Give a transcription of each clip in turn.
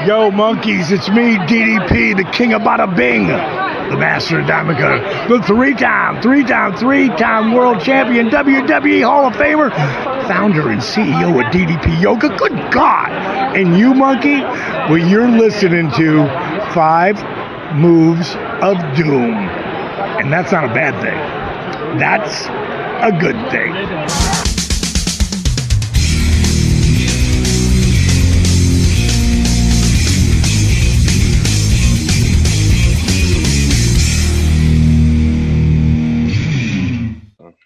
Yo, monkeys, it's me, DDP, the king of Bada Bing, the master of Diamond Cutter, the three-time world champion, WWE Hall of Famer, founder and CEO of DDP Yoga. Good God. And you, monkey, well, you're listening to 5 Moves of Doom. And that's not a bad thing. That's a good thing.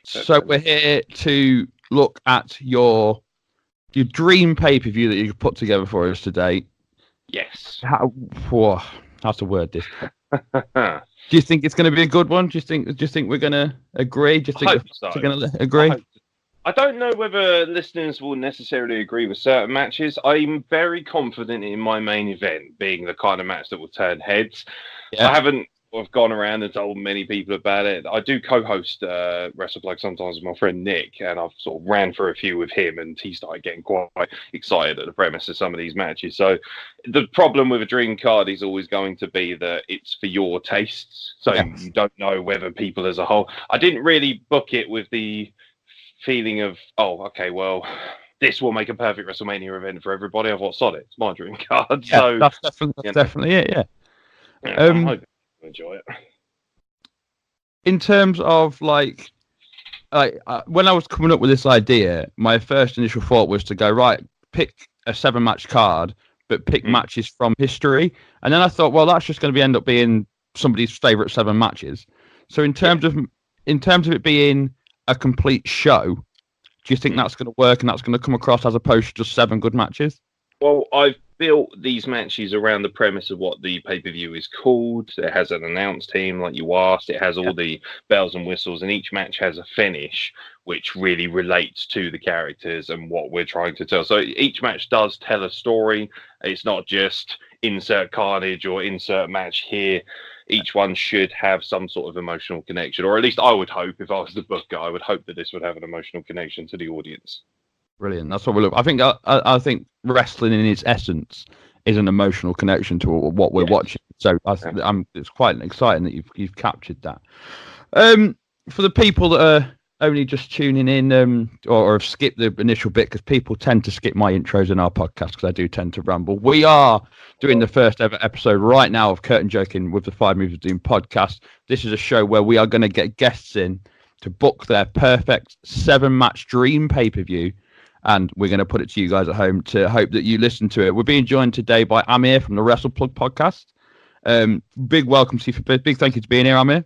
So we're here to look at your dream pay-per-view that you put together for us today. Yes. How to word this? Do you think it's going to be a good one? Do you think we're going to agree? Do you think we're going to agree? I don't know whether listeners will necessarily agree with certain matches. I'm very confident in my main event being the kind of match that will turn heads. Yeah. I've gone around and told many people about it. I do co-host WrestlePlug sometimes with my friend Nick, and I've sort of ran for a few with him, and he started getting quite excited at the premise of some of these matches. So the problem with a dream card is always going to be that it's for your tastes. So you don't know whether people as a whole... I didn't really book it with the feeling of, this will make a perfect WrestleMania event for everybody. I thought, sod it, it's my dream card. Yeah, so that's definitely it, yeah. I'm hoping enjoy it. In terms of when I was coming up with this idea, my first initial thought was to go, right, pick a 7-match card, but pick matches from history. And then I thought, well, that's just going to end up being somebody's favorite 7 matches. So in terms of it being a complete show, do you think that's going to work and that's going to come across as opposed to just 7 good matches? Well, I've built these matches around the premise of what the pay-per-view is called. It has an announce team, like you asked. It has all the bells and whistles, and each match has a finish, which really relates to the characters and what we're trying to tell. So each match does tell a story. It's not just insert carnage or insert match here. Each one should have some sort of emotional connection, or at least I would hope, if I was the booker, I would hope that this would have an emotional connection to the audience. Brilliant. That's what we look. I think wrestling in its essence is an emotional connection to what we're watching. So it's quite exciting that you've captured that. For the people that are only just tuning in or have skipped the initial bit, because people tend to skip my intros in our podcast because I do tend to ramble. We are doing the first ever episode right now of Curtain Joking with the 5 Moves of Doom podcast. This is a show where we are going to get guests in to book their perfect 7-match dream pay-per-view. And we're going to put it to you guys at home to hope that you listen to it. We're being joined today by Amer from the WrestlePlug Podcast. Big welcome to you. Big thank you to being here, Amer.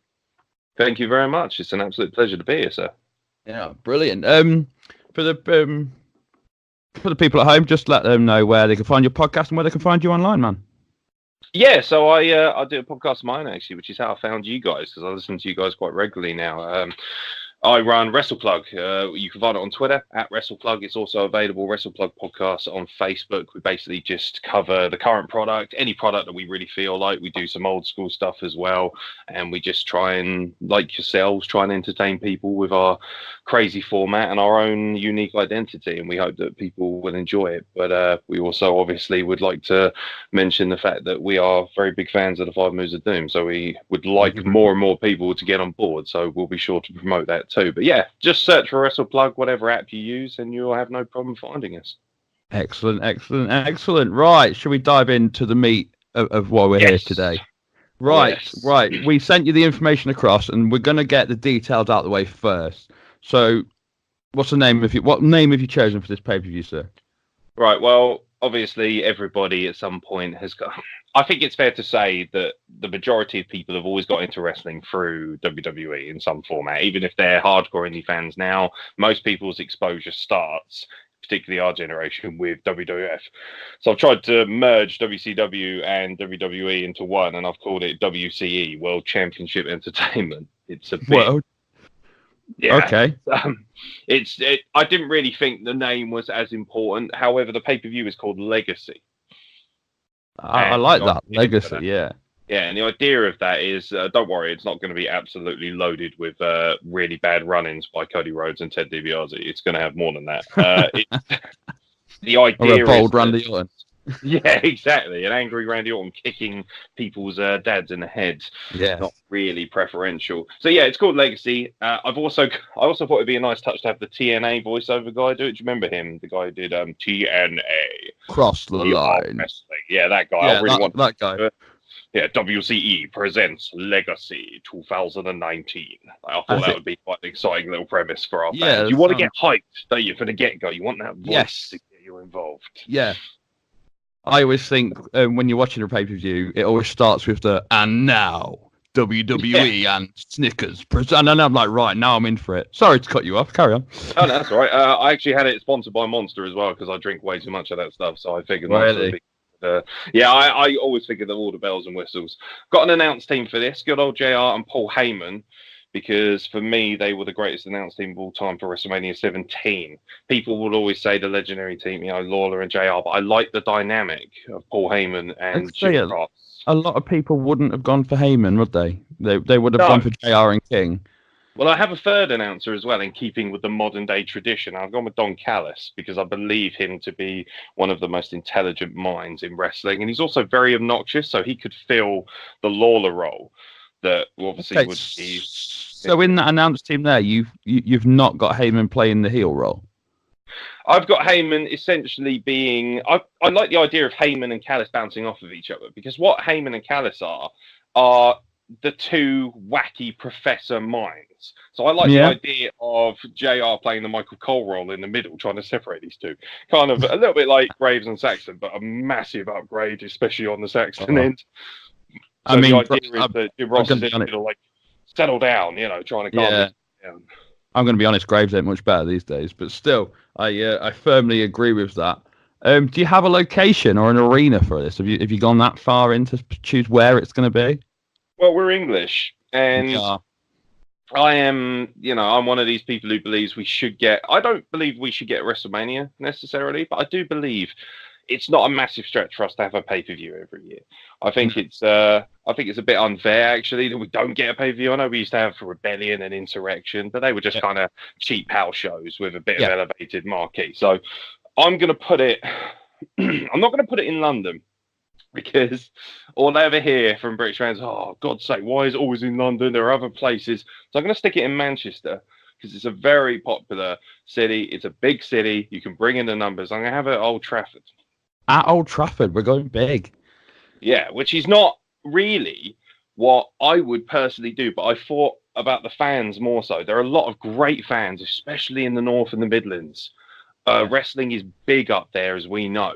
Thank you very much. It's an absolute pleasure to be here, sir. Yeah, brilliant. For the people at home, just let them know where they can find your podcast and where they can find you online, man. Yeah, so I do a podcast of mine, actually, which is how I found you guys, because I listen to you guys quite regularly now. I run WrestlePlug. You can find it on Twitter at WrestlePlug. It's also available, WrestlePlug Podcast, on Facebook. We basically just cover the current product, any product that we really feel like. We do some old school stuff as well. And we just try and, like yourselves, try and entertain people with our crazy format and our own unique identity. And we hope that people will enjoy it. But we also obviously would like to mention the fact that we are very big fans of the 5 Moves of Doom. So we would like more and more people to get on board. So we'll be sure to promote that too. But yeah, just search for WrestlePlug, whatever app you use, and you'll have no problem finding us. Excellent. Right, should we dive into the meat of why we're here today? Right. We sent you the information across, and we're going to get the details out of the way first. So, what name have you chosen for this pay-per-view, sir? Right, well, obviously everybody at some point has got... I think it's fair to say that the majority of people have always got into wrestling through WWE in some format. Even if they're hardcore indie fans now, most people's exposure starts, particularly our generation, with WWF. So I've tried to merge WCW and WWE into one, and I've called it WCE, World Championship Entertainment. It's a bit... Well, yeah. Okay. I didn't really think the name was as important. However, the pay-per-view is called Legacy. I like that. Legacy, yeah. Yeah, and the idea of that is, don't worry, it's not going to be absolutely loaded with really bad run-ins by Cody Rhodes and Ted DiBiase. It's going to have more than that. The idea or a bold Randy Orton. Yeah, exactly. An angry Randy Orton kicking people's dads in the head. Yeah. Not really preferential. So yeah, it's called Legacy. I also thought it'd be a nice touch to have the TNA voiceover guy do it. Do you remember him? The guy who did TNA. Cross the line. Wrestling. Yeah, that guy. Yeah, I really want that guy. Yeah, WCE presents Legacy 2019. I thought that would be quite an exciting little premise for our fans. You want to get hyped, don't you, for the get-go? You want that voice to get you involved. Yeah. I always think when you're watching a pay-per-view, it always starts with the "and now WWE and Snickers," and then I'm like, right, now I'm in for it. Sorry to cut you off. Carry on. Oh, no, that's all right. I actually had it sponsored by Monster as well because I drink way too much of that stuff. So I figured Monster would be. I always figured that all the bells and whistles. Got an announce team for this. Good old JR and Paul Heyman. Because for me, they were the greatest announce team of all time for WrestleMania 17. People would always say the legendary team, Lawler and JR, but I like the dynamic of Paul Heyman and Jim Ross. A lot of people wouldn't have gone for Heyman, would they? They would have gone for JR and King. Well, I have a third announcer as well, in keeping with the modern day tradition. I've gone with Don Callis because I believe him to be one of the most intelligent minds in wrestling. And he's also very obnoxious, so he could fill the Lawler role. That obviously would be. So in that announce team there, you've not got Heyman playing the heel role. I've got Heyman essentially being. I like the idea of Heyman and Callis bouncing off of each other because what Heyman and Callis are the two wacky professor minds. So I like the idea of JR playing the Michael Cole role in the middle, trying to separate these two. Kind of a little bit like Graves and Saxon, but a massive upgrade, especially on the Saxon end. So the idea is that Jim Ross is in the middle, like, settle down, trying to calm down. I'm going to be honest, Graves ain't much better these days, but still, I firmly agree with that. Do you have a location or an arena for this? Have you gone that far in to choose where it's going to be? Well, we're English, and I am, I'm one of these people who believes we should get. I don't believe we should get WrestleMania necessarily, but I do believe it's not a massive stretch for us to have a pay-per-view every year. I think it's a bit unfair actually that we don't get a pay-per-view. I know we used to have for Rebellion and Insurrection, but they were just kind of cheap house shows with a bit of elevated marquee. So I'm going to put it. I'm not going to put it in London because all I ever hear from British fans, oh God's sake, why is it always in London? There are other places. So I'm going to stick it in Manchester. Because it's a very popular city. It's a big city. You can bring in the numbers. I'm going to have it at Old Trafford. At Old Trafford, we're going big. Yeah, which is not really what I would personally do, but I thought about the fans more so. There are a lot of great fans, especially in the North and the Midlands. Wrestling is big up there, as we know.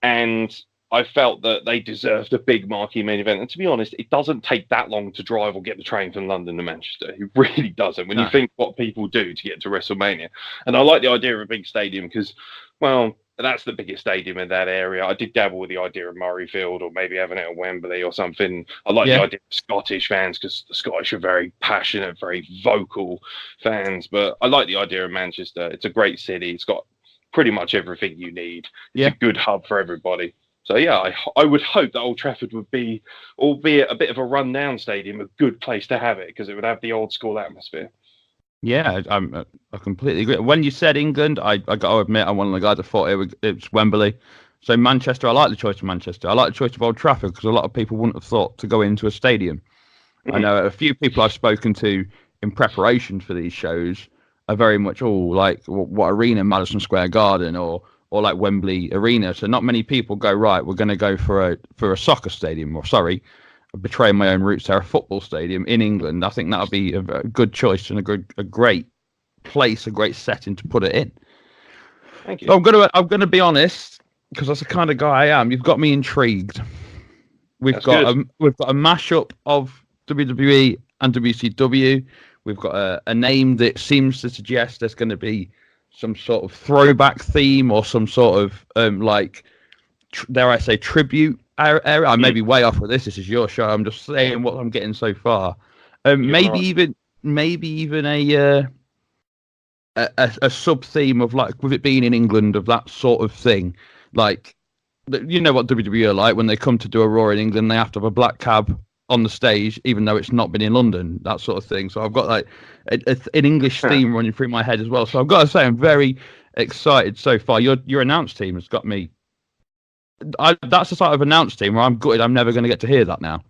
And I felt that they deserved a big marquee main event. And to be honest, it doesn't take that long to drive or get the train from London to Manchester. It really doesn't when you think what people do to get to WrestleMania. And I like the idea of a big stadium because, well, that's the biggest stadium in that area. I did dabble with the idea of Murrayfield or maybe having it at Wembley or something. I like the idea of Scottish fans because the Scottish are very passionate, very vocal fans. But I like the idea of Manchester. It's a great city. It's got pretty much everything you need. It's a good hub for everybody. So, yeah, I would hope that Old Trafford would be, albeit a bit of a run-down stadium, a good place to have it because it would have the old-school atmosphere. Yeah, I completely agree. When you said England, I got to admit, I'm one of the guys that thought it was Wembley. So Manchester, I like the choice of Manchester. I like the choice of Old Trafford because a lot of people wouldn't have thought to go into a stadium. I know a few people I've spoken to in preparation for these shows are very much, like what arena, Madison Square Garden or like Wembley Arena. So not many people go, right, we're going to go for a soccer stadium, or sorry, betraying my own roots there, a football stadium in England. I think that'll be a good choice and a great place, a great setting to put it in. Thank you. So I'm gonna be honest, because that's the kind of guy I am. You've got me intrigued. We've got a mashup of WWE and WCW. We've got a name that seems to suggest there's going to be some sort of throwback theme or some sort of dare I say, tribute area. I may be way off with this. This is your show. I'm just saying what I'm getting so far. Maybe even a sub theme of, like, with it being in England, of that sort of thing. Like, you know what WWE are like when they come to do a Raw in England, they have to have a black cab on the stage, even though it's not been in London, that sort of thing. So I've got like an English theme running through my head as well. So I've got to say, I'm very excited so far. Your announce team has got me that's the sort of announce team where I'm gutted I'm never going to get to hear that now.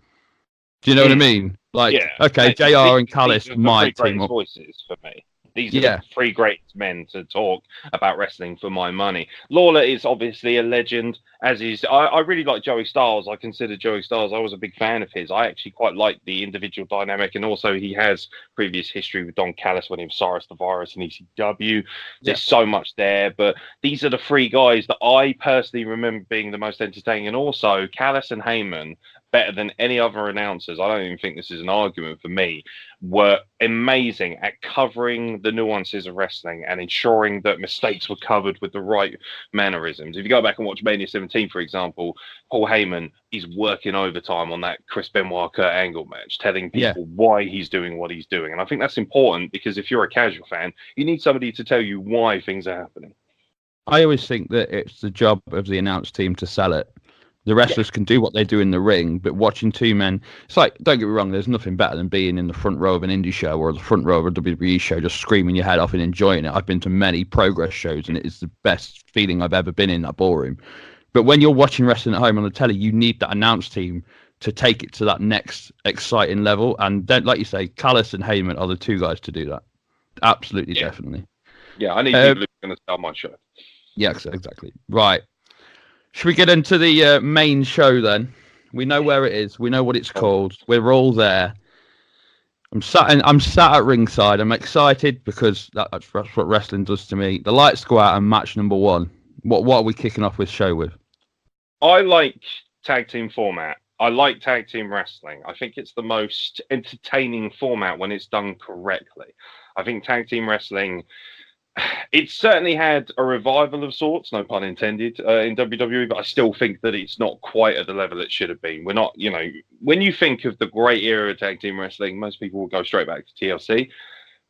Do you know what I mean? Like, okay, JR and Callis, my team up. Voices for me. These are the three greatest men to talk about wrestling for my money. Lawler is obviously a legend, as is. I really like Joey Styles. I consider Joey Styles. I was a big fan of his. I actually quite like the individual dynamic, and also he has previous history with Don Callis when he was Cyrus the Virus and ECW. There's so much there, but these are the three guys that I personally remember being the most entertaining, and also Callis and Heyman, better than any other announcers, I don't even think this is an argument for me, were amazing at covering the nuances of wrestling and ensuring that mistakes were covered with the right mannerisms. If you go back and watch Mania 17, for example, Paul Heyman is working overtime on that Chris Benoit-Kurt Angle match, telling people why he's doing what he's doing. And I think that's important because if you're a casual fan, you need somebody to tell you why things are happening. I always think that it's the job of the announce team to sell it. The wrestlers can do what they do in the ring, but watching two men, it's like, don't get me wrong, there's nothing better than being in the front row of an indie show or the front row of a WWE show, just screaming your head off and enjoying it. I've been to many Progress shows, and it is the best feeling I've ever been in that ballroom. But when you're watching wrestling at home on the telly, you need that announce team to take it to that next exciting level. And then, like you say, Callis and Heyman are the two guys to do that. Absolutely, definitely. Yeah, I need people who are going to sell my show. Yeah, exactly. Right. Should we get into the main show then? We know where it is. We know what it's called. We're all there. I'm sat at ringside. I'm excited because that's what wrestling does to me. The lights go out and match number one. What are we kicking off this show with? I like tag team format. I like tag team wrestling. I think it's the most entertaining format when it's done correctly. I think tag team wrestling, it's certainly had a revival of sorts, no pun intended, in WWE, but I still think that it's not quite at the level it should have been. We're not, when you think of the great era of tag team wrestling, most people will go straight back to TLC,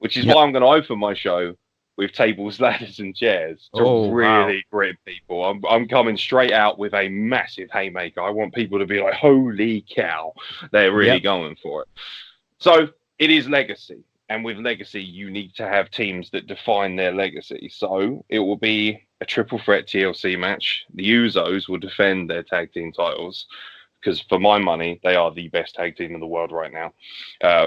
which is why I'm going to open my show with tables, ladders, and chairs to really grip people. I'm coming straight out with a massive haymaker. I want people to be like, holy cow, they're really going for it. So it is legacy. And with legacy, you need to have teams that define their legacy. So it will be a triple threat TLC match. The Usos will defend their tag team titles because, for my money, they are the best tag team in the world right now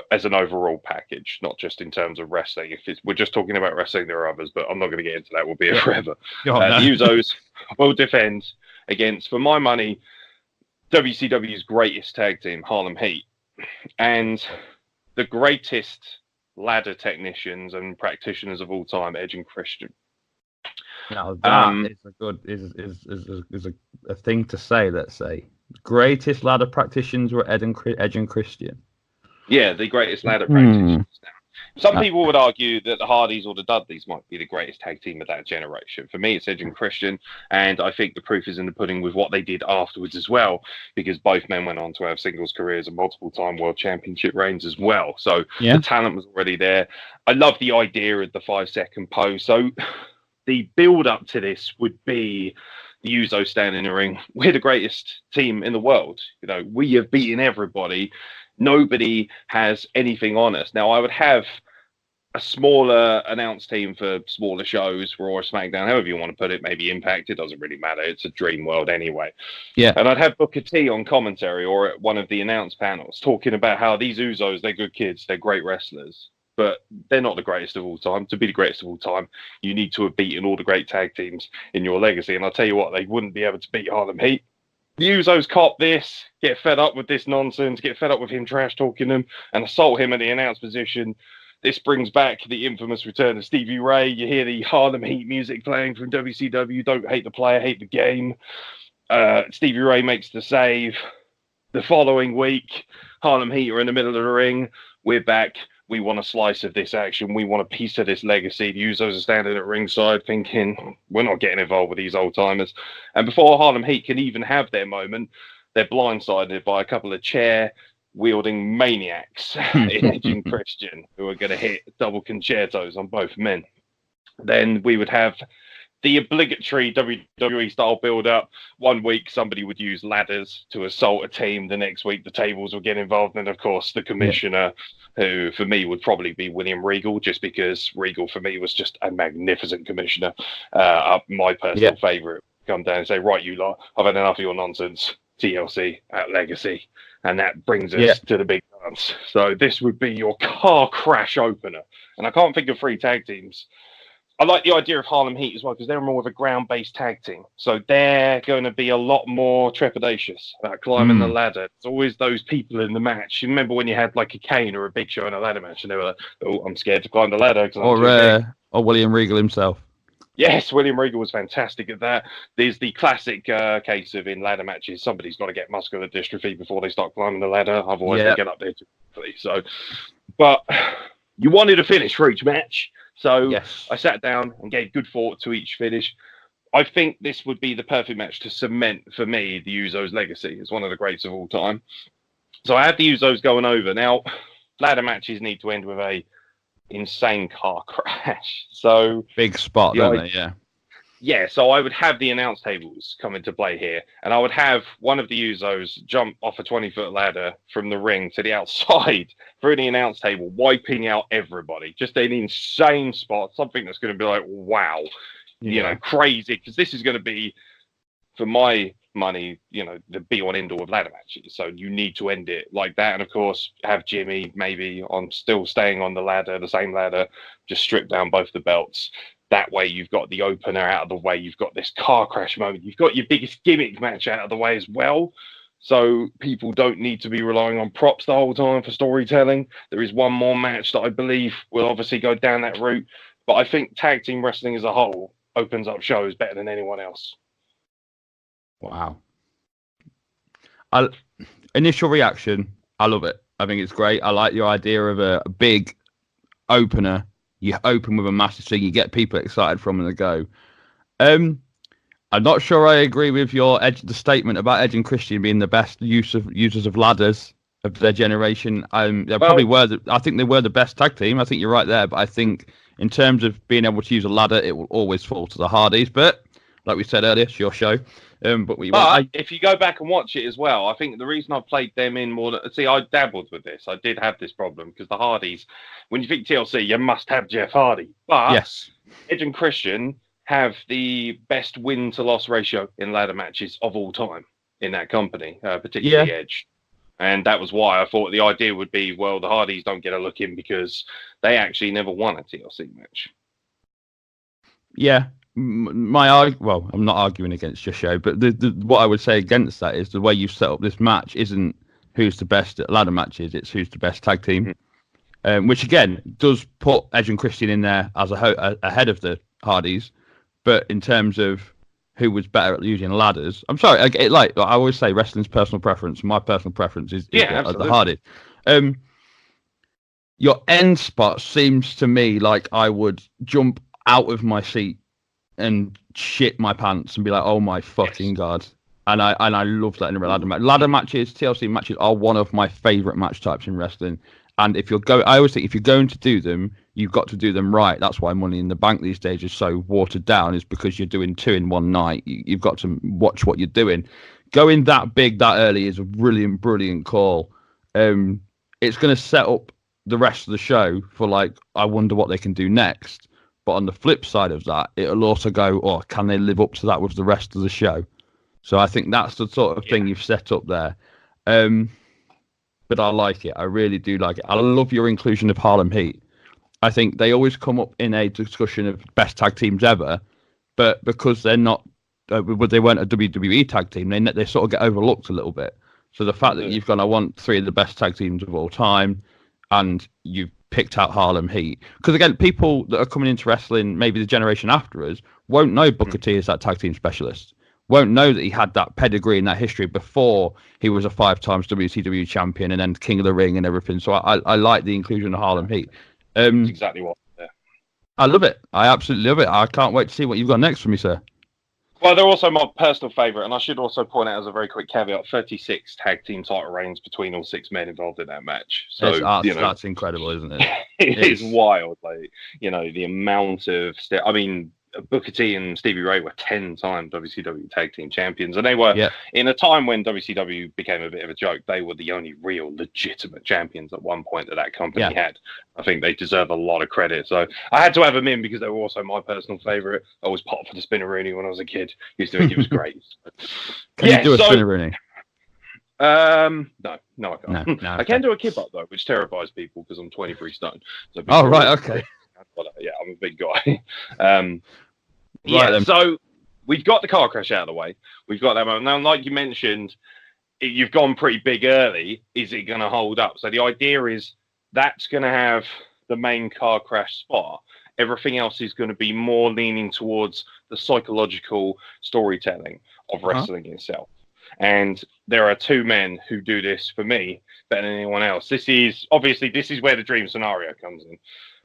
as an overall package, not just in terms of wrestling. We're just talking about wrestling, there are others, but I'm not going to get into that. We'll be here forever. The Usos will defend against, for my money, WCW's greatest tag team, Harlem Heat, and the greatest ladder technicians and practitioners of all time, Edge and Christian. Now that is a thing to say. Let's say the greatest ladder practitioners were Edge and Christian. Yeah, the greatest ladder practitioners. Some people would argue that the Hardys or the Dudleys might be the greatest tag team of that generation. For me, it's Edge and Christian, and I think the proof is in the pudding with what they did afterwards as well, because both men went on to have singles careers and multiple-time world championship reigns as well. So the talent was already there. I love the idea of the 5-second pose. So the build-up to this would be the Usos standing in the ring. We're the greatest team in the world. We have beaten everybody. Nobody has anything on us. Now, I would have a smaller announce team for smaller shows, Raw or SmackDown, however you want to put it, maybe Impact. It doesn't really matter. It's a dream world anyway. Yeah. And I'd have Booker T on commentary or at one of the announce panels talking about how these Usos, they're good kids, they're great wrestlers, but they're not the greatest of all time. To be the greatest of all time, you need to have beaten all the great tag teams in your legacy. And I'll tell you what, they wouldn't be able to beat Harlem Heat. The Usos cop this, get fed up with this nonsense, get fed up with him trash talking them, and assault him in the announce position. This brings back the infamous return of Stevie Ray. You hear the Harlem Heat music playing from WCW. Don't hate the player, hate the game. Stevie Ray makes the save. The following week, Harlem Heat are in the middle of the ring. We're back. We want a slice of this action. We want a piece of this legacy. The Usos are standing at ringside thinking, we're not getting involved with these old timers. And before Harlem Heat can even have their moment, they're blindsided by a couple of chair-wielding maniacs in Edge and Christian who are going to hit double concertos on both men. Then we would have the obligatory WWE style build-up. One week, somebody would use ladders to assault a team. The next week, the tables would get involved. And, of course, the commissioner, who, for me, would probably be William Regal, just because Regal, for me, was just a magnificent commissioner. My personal favourite come down and say, right, you lot, I've had enough of your nonsense. TLC at Legacy. And that brings us to the big dance. So this would be your car crash opener. And I can't think of 3 tag teams. I like the idea of Harlem Heat as well, because they're more of a ground-based tag team. So they're going to be a lot more trepidatious about climbing the ladder. There's always those people in the match. You remember when you had like a Kane or a Big Show in a ladder match, and they were like, oh, I'm scared to climb the ladder. Or William Regal himself. Yes, William Regal was fantastic at that. There's the classic case of in ladder matches, somebody's got to get muscular dystrophy before they start climbing the ladder. Otherwise, they get up there too quickly. So, but you wanted a finish for each match. So I sat down and gave good thought to each finish. I think this would be the perfect match to cement, for me, the Usos' legacy as one of the greats of all time. So I had the Usos going over. Now, ladder matches need to end with a insane car crash. So big spot, don't they? Yeah. Yeah, so I would have the announce tables come into play here, and I would have one of the Usos jump off a 20-foot ladder from the ring to the outside through the announce table, wiping out everybody. Just an insane spot, something that's going to be like, wow, you know, crazy, because this is going to be, for my money, you know, the be-on end-all of ladder matches. So you need to end it like that, and of course, have Jimmy maybe on still staying on the ladder, the same ladder, just strip down both the belts. That way, you've got the opener out of the way. You've got this car crash moment. You've got your biggest gimmick match out of the way as well. So people don't need to be relying on props the whole time for storytelling. There is one more match that I believe will obviously go down that route. But I think tag team wrestling as a whole opens up shows better than anyone else. Wow. Initial reaction, I love it. I think it's great. I like your idea of a big opener. You open with a massive thing, you get people excited from the go. I'm not sure I agree with the statement about Edge and Christian being the best users of ladders of their generation. I think they were the best tag team. I think you're right there, but I think in terms of being able to use a ladder, it will always fall to the Hardys. But like we said earlier, it's your show. But if you go back and watch it as well, I think the reason I played them in more than... I dabbled with this. I did have this problem because the Hardys, when you think TLC, you must have Jeff Hardy. But Edge and Christian have the best win-to-loss ratio in ladder matches of all time in that company, particularly Edge. And that was why I thought the idea would be, well, the Hardys don't get a look in because they actually never won a TLC match. Yeah. I'm not arguing against your show, but what I would say against that is the way you set up this match isn't who's the best at ladder matches, it's who's the best tag team, which again does put Edge and Christian in there as ahead of the Hardys, but in terms of who was better at using ladders, I'm sorry, I always say wrestling's personal preference. My personal preference is the Hardys. Your end spot seems to me like I would jump out of my seat and shit my pants and be like, oh my fucking god. And I love that in a ladder match. Ladder matches, TLC matches are one of my favorite match types in wrestling. And I always think if you're going to do them, you've got to do them right. That's why Money in the Bank these days is so watered down, is because you're doing 2 in one night. You've got to watch what you're doing. Going that big that early is a brilliant call. It's going to set up the rest of the show for I wonder what they can do next. But on the flip side of that, it'll also go, can they live up to that with the rest of the show? So I think that's the sort of thing you've set up there. But I like it. I really do like it. I love your inclusion of Harlem Heat. I think they always come up in a discussion of best tag teams ever, but because they're not, they weren't a WWE tag team, they sort of get overlooked a little bit. So the fact that you've gone, I want 3 of the best tag teams of all time, and you've picked out Harlem Heat. Because again, people that are coming into wrestling, maybe the generation after us, won't know Booker T as that tag team specialist. Won't know that he had that pedigree and that history before he was a 5 times WCW champion and then King of the Ring and everything. So I like the inclusion of Harlem Heat. That's exactly what. Yeah. I love it. I absolutely love it. I can't wait to see what you've got next for me, sir. Well, they're also my personal favourite, and I should also point out as a very quick caveat, 36 tag team title reigns between all 6 men involved in that match. So that's incredible, isn't it? It is wild. The amount of Booker T and Stevie Ray were 10-time WCW Tag Team Champions, and they were in a time when WCW became a bit of a joke. They were the only real legitimate champions at one point that company had. I think they deserve a lot of credit. So I had to have them in because they were also my personal favorite. I was popped for the Spinneroonie when I was a kid. Used to think it was great. Can you do a Spinneroonie? No, I can't. No, I can do a kip up though, which terrifies people because I'm 23 stone. So okay. Yeah, I'm a big guy. So we've got the car crash out of the way. We've got that moment. Now, like you mentioned, you've gone pretty big early. Is it going to hold up? So the idea is that's going to have the main car crash spot. Everything else is going to be more leaning towards the psychological storytelling of wrestling itself. And there are two men who do this for me better than anyone else. This is where the dream scenario comes in.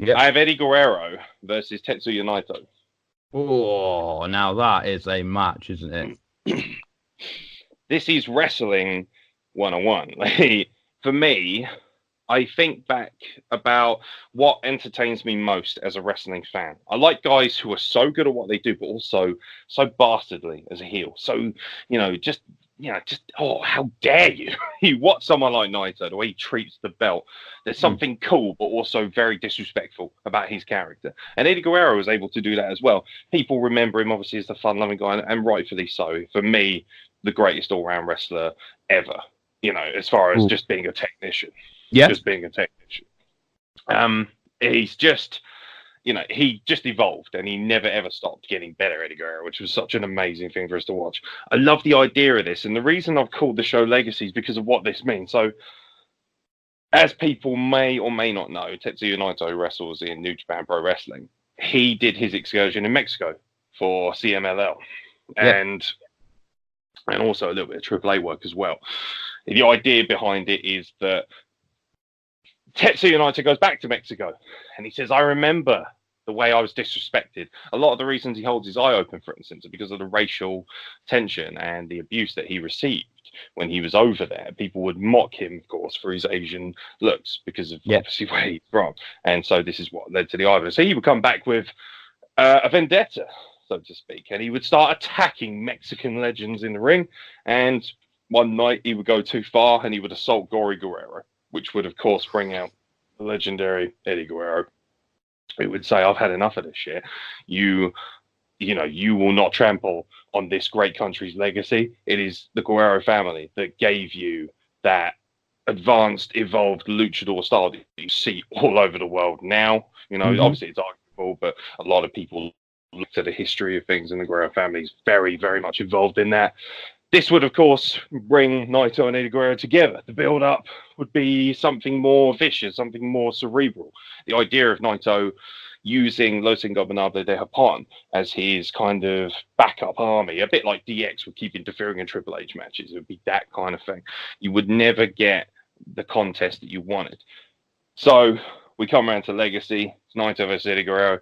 Yep. I have Eddie Guerrero versus Tetsuya Naito. Oh, now that is a match, isn't it? This is wrestling 101. For me, I think back about what entertains me most as a wrestling fan. I like guys who are so good at what they do, but also so bastardly as a heel. So, how dare you? You watch someone like Naito, the way he treats the belt. There's something cool, but also very disrespectful about his character. And Eddie Guerrero was able to do that as well. People remember him, obviously, as the fun-loving guy, and rightfully so. For me, the greatest all-round wrestler ever, as far as just being a technician. Yeah. Just being a technician. He's just... he just evolved and he never ever stopped getting better, Eddie Guerrero, which was such an amazing thing for us to watch. I love the idea of this, and the reason I've called the show Legacy is because of what this means. So, as people may or may not know, Tetsuya Naito wrestles in New Japan Pro Wrestling. He did his excursion in Mexico for CMLL, and also a little bit of AAA work as well. The idea behind it is that Tetsuya Naito goes back to Mexico and he says, I remember the way I was disrespected. A lot of the reasons he holds his eye open, for instance, are because of the racial tension and the abuse that he received when he was over there. People would mock him, of course, for his Asian looks because of obviously where he's from. And so this is what led to the Ivor. So he would come back with a vendetta, so to speak, and he would start attacking Mexican legends in the ring. And one night he would go too far and he would assault Gory Guerrero, which would, of course, bring out the legendary Eddie Guerrero. It would say, I've had enough of this shit. You will not trample on this great country's legacy. It is the Guerrero family that gave you that advanced, evolved luchador style that you see all over the world now. Obviously it's arguable, but a lot of people look at the history of things, and the Guerrero family is very, very much involved in that. This would, of course, bring Naito and Eddie Guerrero together. The build-up would be something more vicious, something more cerebral. The idea of Naito using Los Ingobernables de Japón as his kind of backup army, a bit like DX would keep interfering in Triple H matches. It would be that kind of thing. You would never get the contest that you wanted. So we come around to Legacy. It's Naito versus Eddie Guerrero.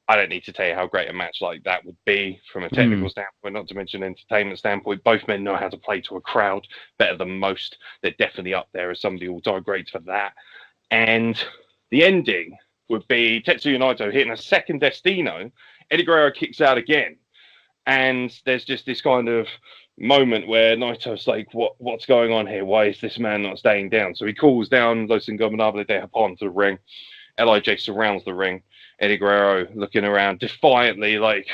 I don't need to tell you how great a match like that would be from a technical standpoint, not to mention entertainment standpoint. Both men know how to play to a crowd better than most. They're definitely up there as some of the all-time greats for that. And the ending would be Tetsuya Naito hitting a second Destino. Eddie Guerrero kicks out again. And there's just this kind of moment where Naito's like, what's going on here? Why is this man not staying down? So he calls down Los Ingobernables de Japón to the ring. LIJ surrounds the ring. Eddie Guerrero looking around defiantly like,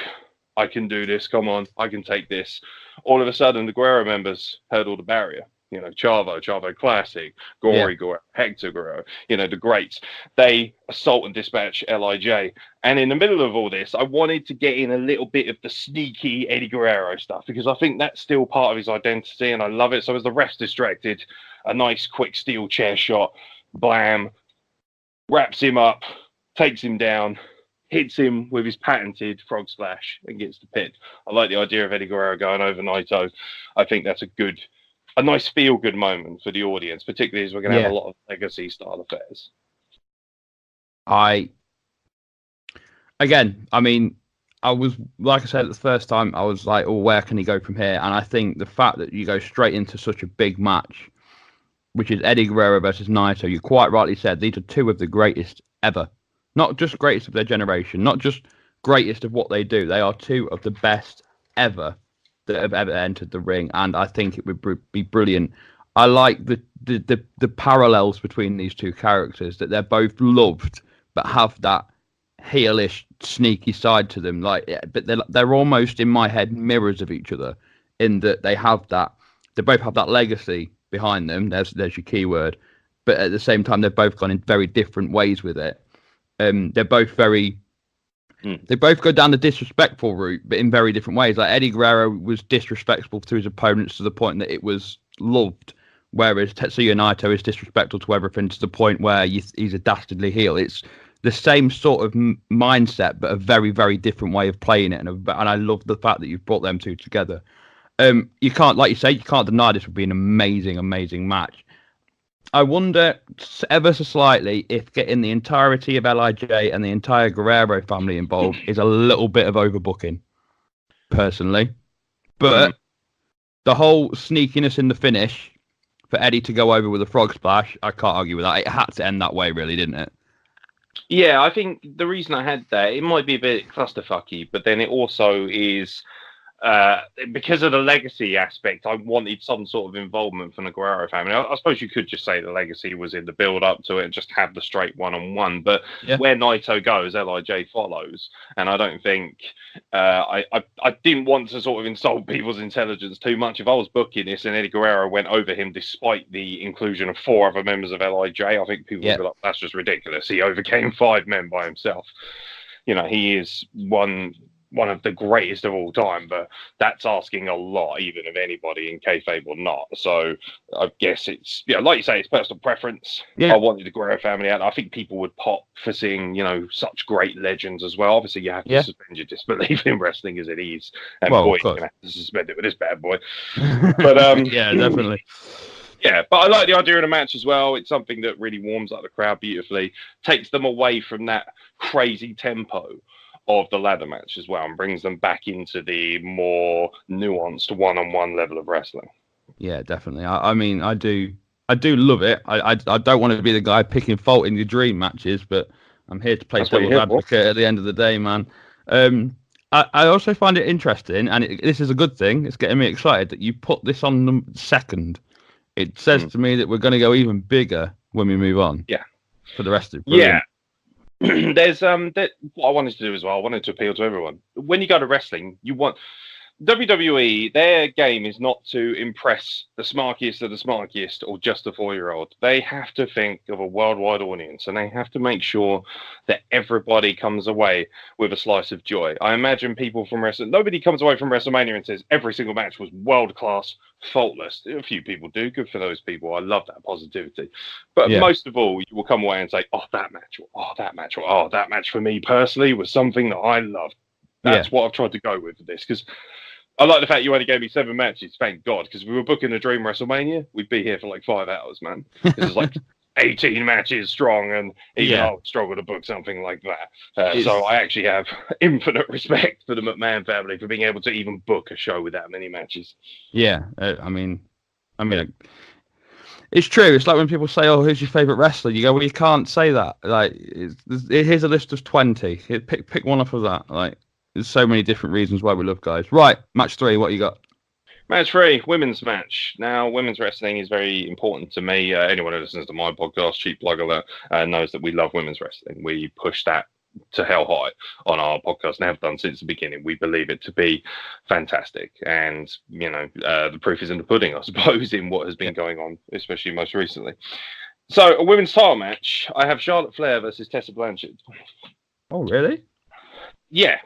I can do this, come on, I can take this. All of a sudden, the Guerrero members hurdle the barrier. Chavo Classic, Gory Guerrero, Hector Guerrero, the greats. They assault and dispatch LIJ. And in the middle of all this, I wanted to get in a little bit of the sneaky Eddie Guerrero stuff, because I think that's still part of his identity, and I love it. So as the ref's distracted, a nice quick steel chair shot, blam, wraps him up, takes him down, hits him with his patented frog splash, and gets the pin. I like the idea of Eddie Guerrero going over Naito. I think that's a nice feel-good moment for the audience, particularly as we're going to have a lot of legacy-style affairs. I was, like I said, the first time, I was like, where can he go from here? And I think the fact that you go straight into such a big match, which is Eddie Guerrero versus Naito, you quite rightly said, these are two of the greatest ever. Not just greatest of their generation, not just greatest of what they do. They are two of the best ever that have ever entered the ring, and I think it would be brilliant. I like the parallels between these two characters, that they're both loved but have that heelish, sneaky side to them. Like, but they're almost in my head mirrors of each other, in that they both have that legacy behind them. There's your keyword, but at the same time, they've both gone in very different ways with it. They're both very. They both go down the disrespectful route, but in very different ways. Like, Eddie Guerrero was disrespectful to his opponents to the point that it was loved, whereas Tetsuya Naito is disrespectful to everything to the point where he's a dastardly heel. It's the same sort of mindset, but a very, very different way of playing it. And I love the fact that you've brought them two together. You can't, like you say, you can't deny this would be an amazing, amazing match. I wonder ever so slightly if getting the entirety of LIJ and the entire Guerrero family involved is a little bit of overbooking, personally. But the whole sneakiness in the finish for Eddie to go over with a frog splash, I can't argue with that. It had to end that way, really, didn't it? Yeah, I think the reason I had that, it might be a bit clusterfucky, but then it also is because of the legacy aspect. I wanted some sort of involvement from the Guerrero family. I suppose you could just say the legacy was in the build up to it and just have the straight one-on-one. But where Naito goes, LIJ follows. And I don't think I didn't want to sort of insult people's intelligence too much. If I was booking this and Eddie Guerrero went over him despite the inclusion of 4 other members of LIJ, I think people would be like, that's just ridiculous. He overcame 5 men by himself. You know, he is one of the greatest of all time, but that's asking a lot, even of anybody in kayfabe or not. So I guess it's, like you say, it's personal preference. I wanted the Guerrero family out. I think people would pop for seeing, such great legends as well. Obviously, you have to suspend your disbelief in wrestling as it is, and boy, you're gonna have to suspend it with this bad boy. But yeah, definitely. Yeah, but I like the idea of the match as well. It's something that really warms up the crowd beautifully, takes them away from that crazy tempo of the ladder match as well, and brings them back into the more nuanced one-on-one level of wrestling. Yeah, definitely. I mean, I do love it. I don't want to be the guy picking fault in your dream matches, but I'm here to play devil's advocate at the end of the day, man. I also find it interesting, and this is a good thing. It's getting me excited that you put this on the second. It says to me that we're going to go even bigger when we move on. Yeah. For the rest of it. Brilliant. Yeah. There's what I wanted to do as well. I wanted to appeal to everyone. When you go to wrestling, you want WWE. Their game is not to impress the smarkiest of the smarkiest or just a 4-year-old. They have to think of a worldwide audience, and they have to make sure that everybody comes away with a slice of joy. I imagine people from wrestling. Nobody comes away from WrestleMania and says every single match was world class, faultless. A few people do. Good for those people. I love that positivity. But most of all, you will come away and say, oh, that match for me personally was something that I loved. That's what I've tried to go with this, because I like the fact you only gave me 7 matches, thank God, because if we were booking a Dream WrestleMania, we'd be here for like 5 hours, man. This is like 18 matches strong, and even I would struggle to book something like that. So I actually have infinite respect for the McMahon family for being able to even book a show with that many matches. Yeah, I mean, it's true. It's like when people say, "Oh, who's your favorite wrestler?" You go, "Well, you can't say that. Like, here's a list of 20. Pick one off of that. Like, there's so many different reasons why we love guys." Right, match 3. What you got? Match 3, women's match. Now, women's wrestling is very important to me. Anyone who listens to my podcast, Cheap Plug Alert, knows that we love women's wrestling. We push that to hell high on our podcast and have done since the beginning. We believe it to be fantastic. And, the proof is in the pudding, I suppose, in what has been going on, especially most recently. So, a women's title match. I have Charlotte Flair versus Tessa Blanchard. Oh, really? Yeah.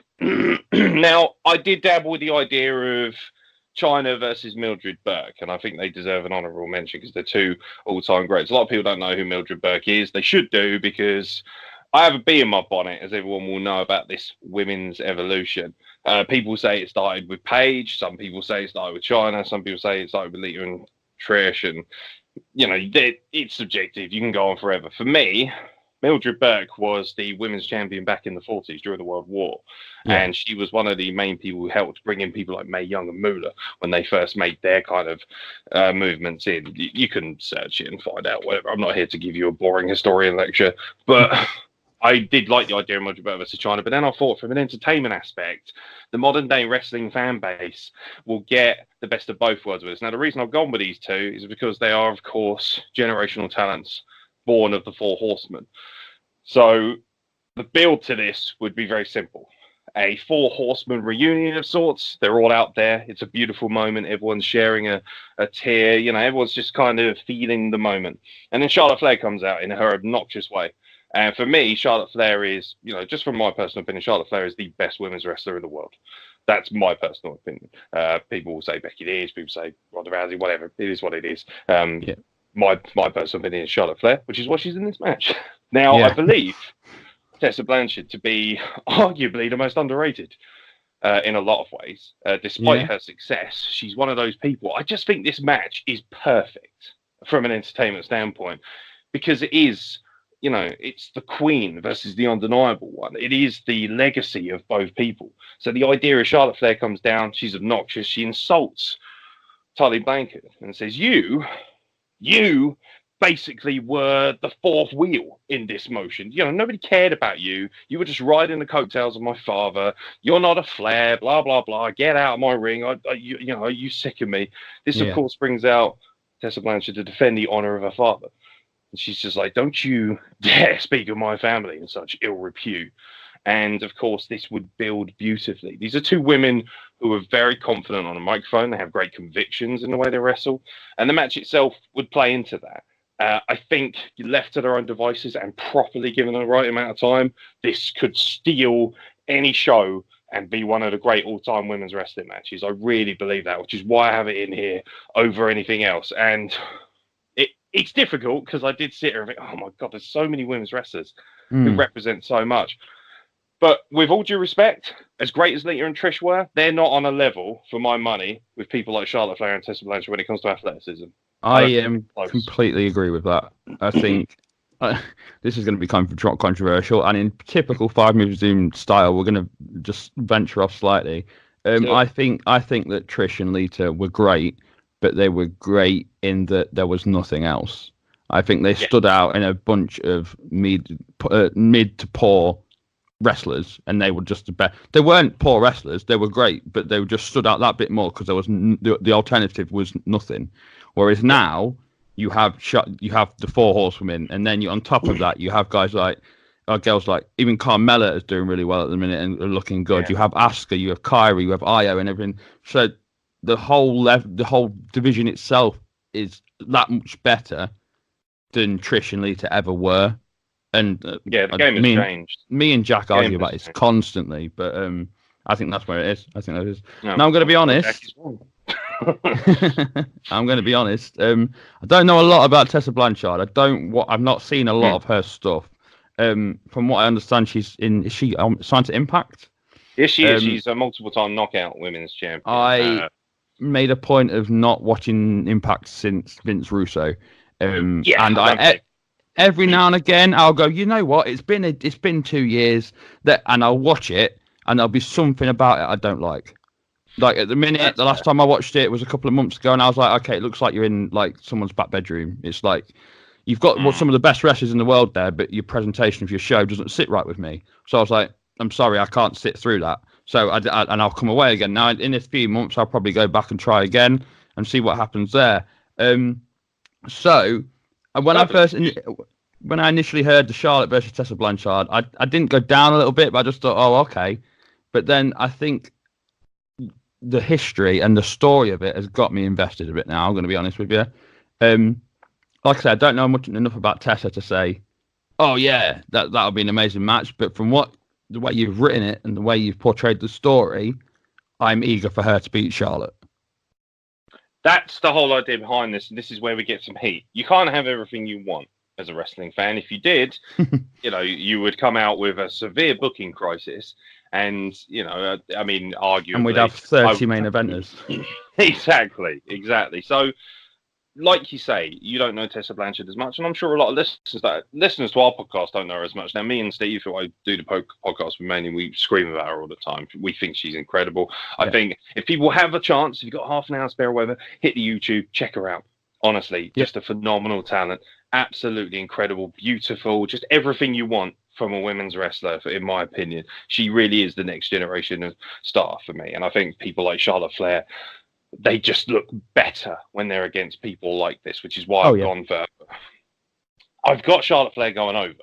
Now, I did dabble with the idea of Chyna versus Mildred Burke, and I think they deserve an honorable mention because they're 2 all-time greats. A lot of people don't know who Mildred Burke is. They should do, because I have a bee in my bonnet, as everyone will know, about this women's evolution. People say it started with Paige. Some people say it started with Chyna. Some people say it started with Lita and Trish. And, it's subjective. You can go on forever. For me, Mildred Burke was the women's champion back in the 40s during the World War. Yeah. And she was one of the main people who helped bring in people like Mae Young and Moolah when they first made their kind of movements in. You can search it and find out whatever. I'm not here to give you a boring historian lecture, but I did like the idea of Mojo versus China, but then I thought from an entertainment aspect, the modern day wrestling fan base will get the best of both worlds with us. Now, the reason I've gone with these two is because they are, of course, generational talents born of the Four Horsemen. So the build to this would be very simple. A Four Horsemen reunion of sorts. They're all out there. It's a beautiful moment. Everyone's sharing a tear. You know, everyone's just kind of feeling the moment. And then Charlotte Flair comes out in her obnoxious way. And for me, Charlotte Flair is, you know, just from my personal opinion, Charlotte Flair is the best women's wrestler in the world. That's my personal opinion. People will say Becky Lynch, people say Ronda Rousey, whatever. It is what it is. My personal opinion is Charlotte Flair, which is what she's in this match. Now, I believe Tessa Blanchard to be arguably the most underrated in a lot of ways. Despite her success, she's one of those people. I just think this match is perfect from an entertainment standpoint because it is, you know, it's the Queen versus the undeniable one. It is the legacy of both people. So the idea is Charlotte Flair comes down, she's obnoxious, she insults Tully Blanchard and says, you basically were the fourth wheel in this motion. You know, nobody cared about you. You were just riding the coattails of my father. You're not a Flair, blah, blah, blah. Get out of my ring. Are you sick of me? This, of course, brings out Tessa Blanchard to defend the honor of her father. And she's just like, don't you dare speak of my family in such ill repute. And, of course, this would build beautifully. These are two women who are very confident on a microphone. They have great convictions in the way they wrestle. And the match itself would play into that. I think left to their own devices and properly given the right amount of time, this could steal any show and be one of the great all-time women's wrestling matches. I really believe that, which is why I have it in here over anything else. And it's difficult because I did sit here and think, oh my God, there's so many women's wrestlers who represent so much. But with all due respect, as great as Lita and Trish were, they're not on a level, for my money, with people like Charlotte Flair and Tessa Blanchard when it comes to athleticism. I completely agree with that. I think this is going to become controversial, and in typical 5 Moves Zoom style, we're going to just venture off slightly. I think that Trish and Lita were great, but they were great in that there was nothing else. I think they stood out in a bunch of mid to poor wrestlers, and they were just the best. They weren't poor wrestlers; they were great, but they just stood out that bit more because there was the alternative was nothing. Whereas now you have the Four Horsewomen, and then on top of that you have guys like girls like even Carmella is doing really well at the minute and looking good. Yeah. You have Asuka, you have Kairi, you have Io, and everything. So the whole division itself is that much better than Trish and Lita ever were. And the game has changed. Me and Jack argue about it constantly, but I think that's where it is. I think that is. No, now I'm going to be honest. I'm going to be honest. I don't know a lot about Tessa Blanchard. I've not seen a lot of her stuff. From what I understand, is she signed to Impact? Yes, she is. She's a multiple-time knockout women's champion. I made a point of not watching Impact since Vince Russo. Every now and again, I'll go, you know what? It's been 2 years and I'll watch it, and there'll be something about it I don't like. Like at the minute, the last time I watched it was a couple of months ago, and I was like, okay, it looks like you're in like someone's back bedroom. It's like you've got some of the best wrestlers in the world there, but your presentation of your show doesn't sit right with me. So I was like, I'm sorry, I can't sit through that. So and I'll come away again. Now in a few months, I'll probably go back and try again and see what happens there. So when I initially heard the Charlotte versus Tessa Blanchard, I didn't go down a little bit, but I just thought, oh, okay. But then I think the history and the story of it has got me invested a bit now. I'm going to be honest with you. Like I said, I don't know enough about Tessa to say, oh yeah, that'll be an amazing match. But from the way you've written it and the way you've portrayed the story, I'm eager for her to beat Charlotte. That's the whole idea behind this, and this is where we get some heat. You can't have everything you want as a wrestling fan. If you did, you would come out with a severe booking crisis. And, arguably... And we'd have 30 main eventers. Exactly. So, like you say, you don't know Tessa Blanchard as much, and I'm sure a lot of listeners to our podcast don't know her as much. Now, me and Steve, who I do the podcast with mainly, we scream about her all the time. We think she's incredible. I think if people have a chance, if you've got half an hour spare or whatever, hit the YouTube, check her out. Honestly, just a phenomenal talent. Absolutely incredible, beautiful, just everything you want from a women's wrestler, in my opinion. She really is the next generation of star for me. And I think people like Charlotte Flair, they just look better when they're against people like this, which is why I've gone for... I've got Charlotte Flair going over.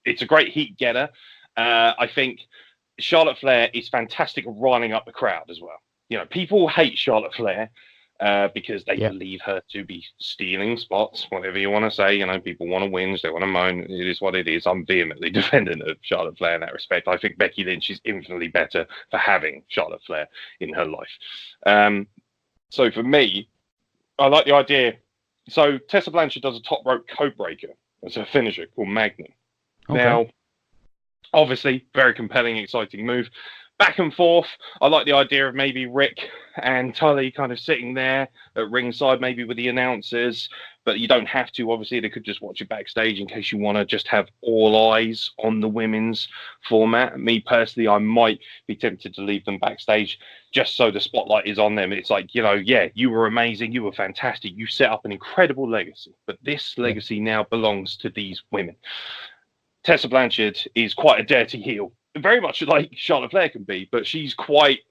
It's a great heat getter. I think Charlotte Flair is fantastic at riling up the crowd as well. You know, people hate Charlotte Flair because they believe her to be stealing spots, whatever you want to say. You know, people want to whinge, they want to moan. It is what it is. I'm vehemently defending of Charlotte Flair in that respect. I think Becky Lynch is infinitely better for having Charlotte Flair in her life. So for me, I like the idea. So Tessa Blanchard does a top rope code breaker as her finisher called Magnum. Okay. Now, obviously, very compelling, exciting move. Back and forth. I like the idea of maybe Rick and Tully kind of sitting there at ringside, maybe with the announcers, but you don't have to. Obviously, they could just watch it backstage in case you want to just have all eyes on the women's format. Me personally, I might be tempted to leave them backstage just so the spotlight is on them. It's like, you know, yeah, you were amazing. You were fantastic. You set up an incredible legacy, but this legacy now belongs to these women. Tessa Blanchard is quite a dirty heel, very much like Charlotte Flair can be, but she's quite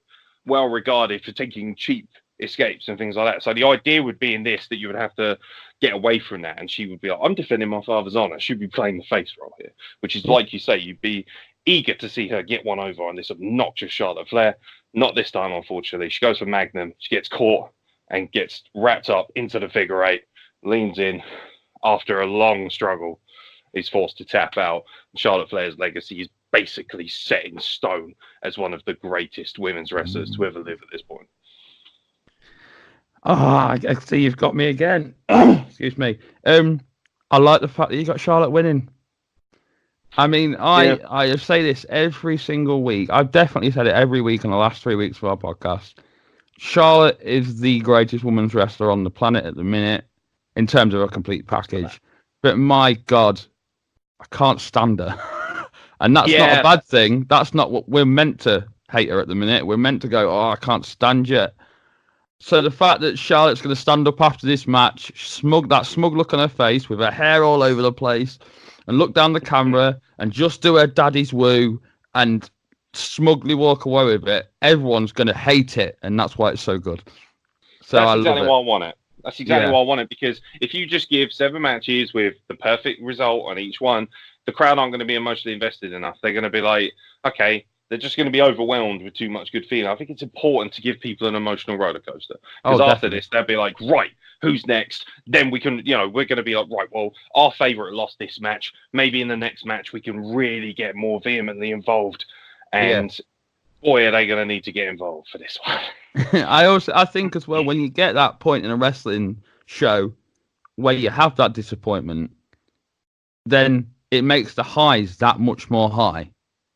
well regarded for taking cheap escapes and things like that. So the idea would be in this that you would have to get away from that, and she would be like, I'm defending my father's honor. She'd be playing the face role here, which is like you say, you'd be eager to see her get one over on this obnoxious Charlotte Flair. Not this time, unfortunately. She goes for Magnum. She gets caught and gets wrapped up into the figure eight, leans in after a long struggle, is forced to tap out. Charlotte Flair's legacy is basically set in stone as one of the greatest women's wrestlers to ever live at this point. I see you've got me again. Excuse me. I like the fact that you got Charlotte winning. I mean, I say this every single week. I've definitely said it every week in the last 3 weeks of our podcast. Charlotte is the greatest women's wrestler on the planet at the minute in terms of a complete package. But my God, I can't stand her. And that's not a bad thing. That's not what we're meant to hate her at the minute. We're meant to go, oh, I can't stand you. So the fact that Charlotte's going to stand up after this match, that smug look on her face with her hair all over the place, and look down the camera and just do her daddy's woo and smugly walk away with it, everyone's going to hate it. And that's why it's so good. So that's exactly why I want it. That's exactly why I want it, because if you just give 7 matches with the perfect result on each one, the crowd aren't going to be emotionally invested enough. They're going to be like, okay, they're just going to be overwhelmed with too much good feeling. I think it's important to give people an emotional roller coaster. Because after this, they'll be like, right, who's next? Then we can, you know, we're going to be like, right, well, our favourite lost this match. Maybe in the next match, we can really get more vehemently involved. And boy, are they going to need to get involved for this one. I think as well, when you get that point in a wrestling show where you have that disappointment, then it makes the highs that much more high.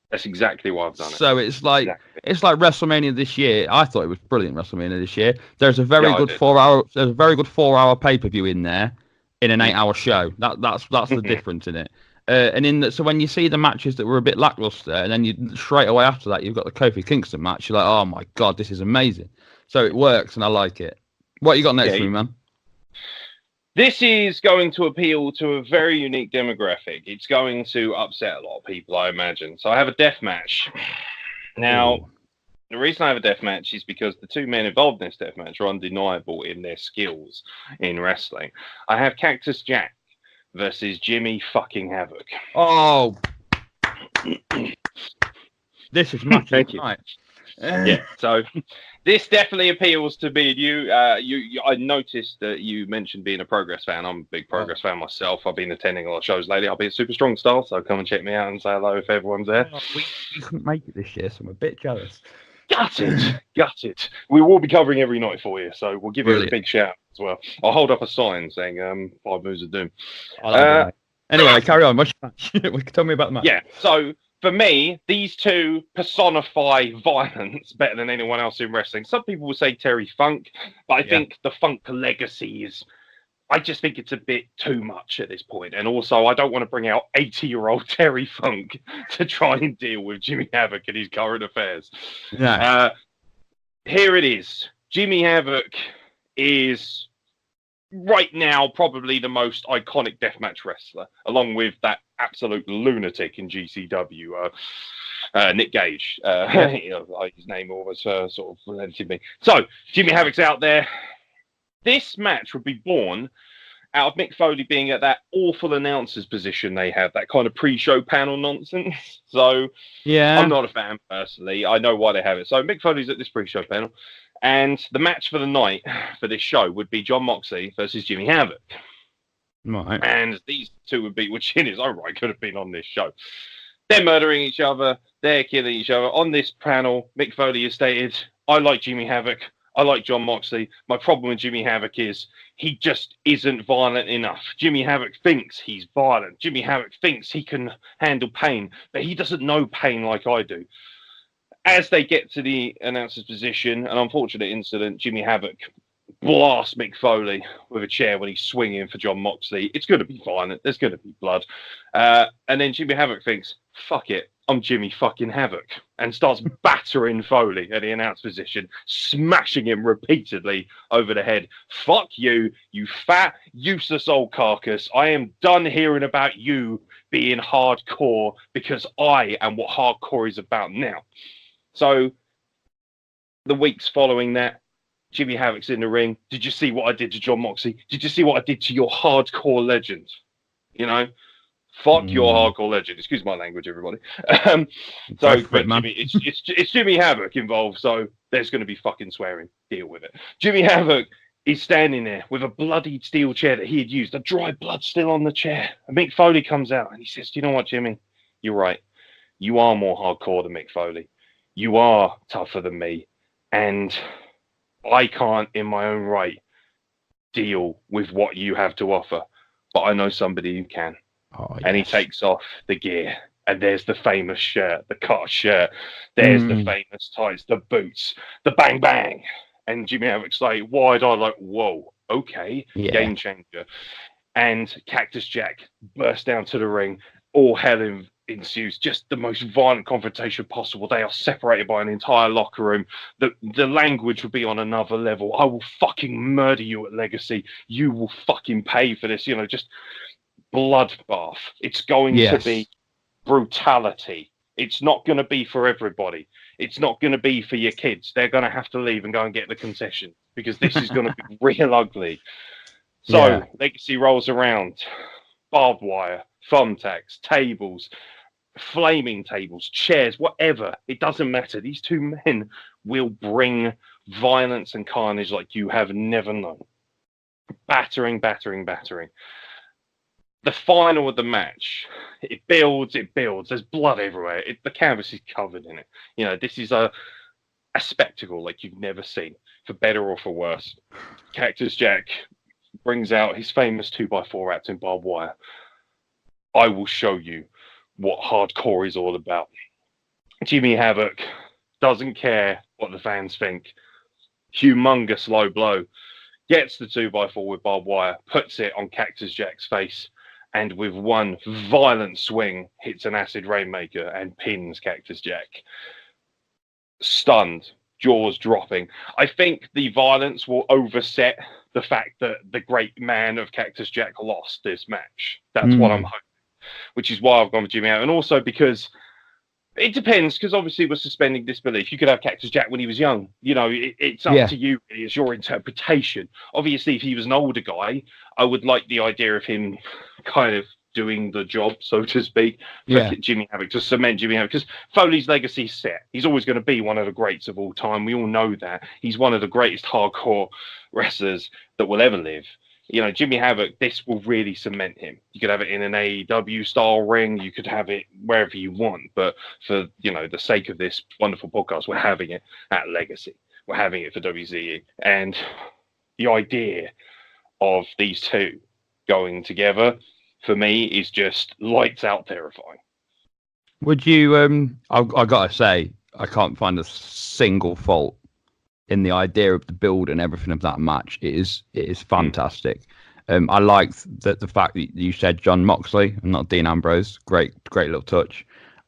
That's exactly why I've done it. So it's like WrestleMania this year. I thought it was brilliant WrestleMania this year. There's a very good 4-hour pay-per-view in there in an 8-hour show. That's the difference in it. So when you see the matches that were a bit lackluster, and then you straight away after that you've got the Kofi Kingston match, you're like, oh my God, this is amazing. So it works, and I like it. What you got next for me, man? This is going to appeal to a very unique demographic. It's going to upset a lot of people, I imagine. So I have a death match. Now, the reason I have a death match is because the 2 men involved in this death match are undeniable in their skills in wrestling. I have Cactus Jack versus Jimmy fucking Havoc. Oh, this is much tonight. So this definitely appeals to me and you. I noticed that you mentioned being a Progress fan. I'm a big Progress fan myself. I've been attending a lot of shows lately. I'll be at Super Strong Style, so come and check me out and say hello if everyone's there. We couldn't make it this year, so I'm a bit jealous. Gutted. We will be covering every night for you, so we'll give you a big shout as well. I'll hold up a sign saying 5 moves of doom. Anyway, carry on. Tell me about the match. Yeah, so for me, these two personify violence better than anyone else in wrestling. Some people will say Terry Funk, but I think the Funk legacy is... I just think it's a bit too much at this point. And also, I don't want to bring out 80-year-old Terry Funk to try and deal with Jimmy Havoc and his current affairs. Yeah. Here it is. Jimmy Havoc is right now probably the most iconic deathmatch wrestler, along with that absolute lunatic in GCW, Nick Gage. His name always sort of relented me. So Jimmy Havoc's out there. This match would be born out of Mick Foley being at that awful announcer's position they have, that kind of pre-show panel nonsense. So yeah, I'm not a fan personally. I know why they have it. So Mick Foley's at this pre-show panel, and the match for the night for this show would be Jon Moxley versus Jimmy Havoc. Right. And these two would be, which in his own right could have been on this show. They're murdering each other. They're killing each other. On this panel, Mick Foley has stated, I like Jimmy Havoc. I like Jon Moxley. My problem with Jimmy Havoc is he just isn't violent enough. Jimmy Havoc thinks he's violent. Jimmy Havoc thinks he can handle pain, but he doesn't know pain like I do. As they get to the announcer's position, an unfortunate incident, Jimmy Havoc blasts Mick Foley with a chair when he's swinging for Jon Moxley. It's going to be violent. There's going to be blood. And then Jimmy Havoc thinks, fuck it, I'm Jimmy fucking Havoc, and starts battering Foley at the announce position, smashing him repeatedly over the head. Fuck you, you fat, useless old carcass. I am done hearing about you being hardcore, because I am what hardcore is about now. So the weeks following that, Jimmy Havoc's in the ring. Did you see what I did to Jon Moxley? Did you see what I did to your hardcore legend? You know? Fuck your hardcore legend. Excuse my language, everybody. But Jimmy, it's Jimmy Havoc involved, so there's going to be fucking swearing. Deal with it. Jimmy Havoc is standing there with a bloodied steel chair that he had used. The dry blood still on the chair. And Mick Foley comes out and he says, do you know what, Jimmy? You're right. You are more hardcore than Mick Foley. You are tougher than me. And I can't, in my own right, deal with what you have to offer. But I know somebody who can. Oh, yes. And he takes off the gear, and there's the famous shirt, the cut shirt. There's the famous tights, the boots, the bang bang. And Jimmy Havoc's like, wide-eyed, like, whoa, okay, game changer. And Cactus Jack bursts down to the ring. All hell ensues. Just the most violent confrontation possible. They are separated by an entire locker room. The language would be on another level. I will fucking murder you at Legacy. You will fucking pay for this. You know, just bloodbath. It's going to be brutality. It's not going to be for everybody. It's not going to be for your kids. They're going to have to leave and go and get the concession, because this is going to be real ugly. So Legacy rolls around. Barbed wire, thumbtacks, tables, flaming tables, chairs, whatever. It doesn't matter. These two men will bring violence and carnage like you have never known. Battering, battering, battering. The final of the match, it builds. There's blood everywhere. The canvas is covered in it. You know, this is a spectacle like you've never seen, for better or for worse. Cactus Jack brings out his famous 2x4 wrapped in barbed wire. I will show you what hardcore is all about. Jimmy Havoc doesn't care what the fans think. Humongous low blow. Gets the 2x4 with barbed wire, puts it on Cactus Jack's face, and with one violent swing, hits an acid rainmaker and pins Cactus Jack. Stunned, jaws dropping. I think the violence will overset the fact that the great man of Cactus Jack lost this match. That's what I'm hoping, which is why I've gone with Jimmy out. And also because it depends, because obviously we're suspending disbelief. You could have Cactus Jack when he was young. You know, it's up to you. It's your interpretation. Obviously, if he was an older guy, I would like the idea of him kind of doing the job, so to speak, for Jimmy Havoc, to cement Jimmy Havoc. Because Foley's legacy's set. He's always going to be one of the greats of all time. We all know that. He's one of the greatest hardcore wrestlers that will ever live. You know, Jimmy Havoc, this will really cement him. You could have it in an AEW style ring. You could have it wherever you want. But for, you know, the sake of this wonderful podcast, we're having it at Legacy. We're having it for WZE. And the idea of these two going together, for me, is just lights out terrifying. Would you, I got to say, I can't find a single fault in the idea of the build and everything of that match. It is fantastic. I liked the fact that you said Jon Moxley and not Dean Ambrose. Great little touch.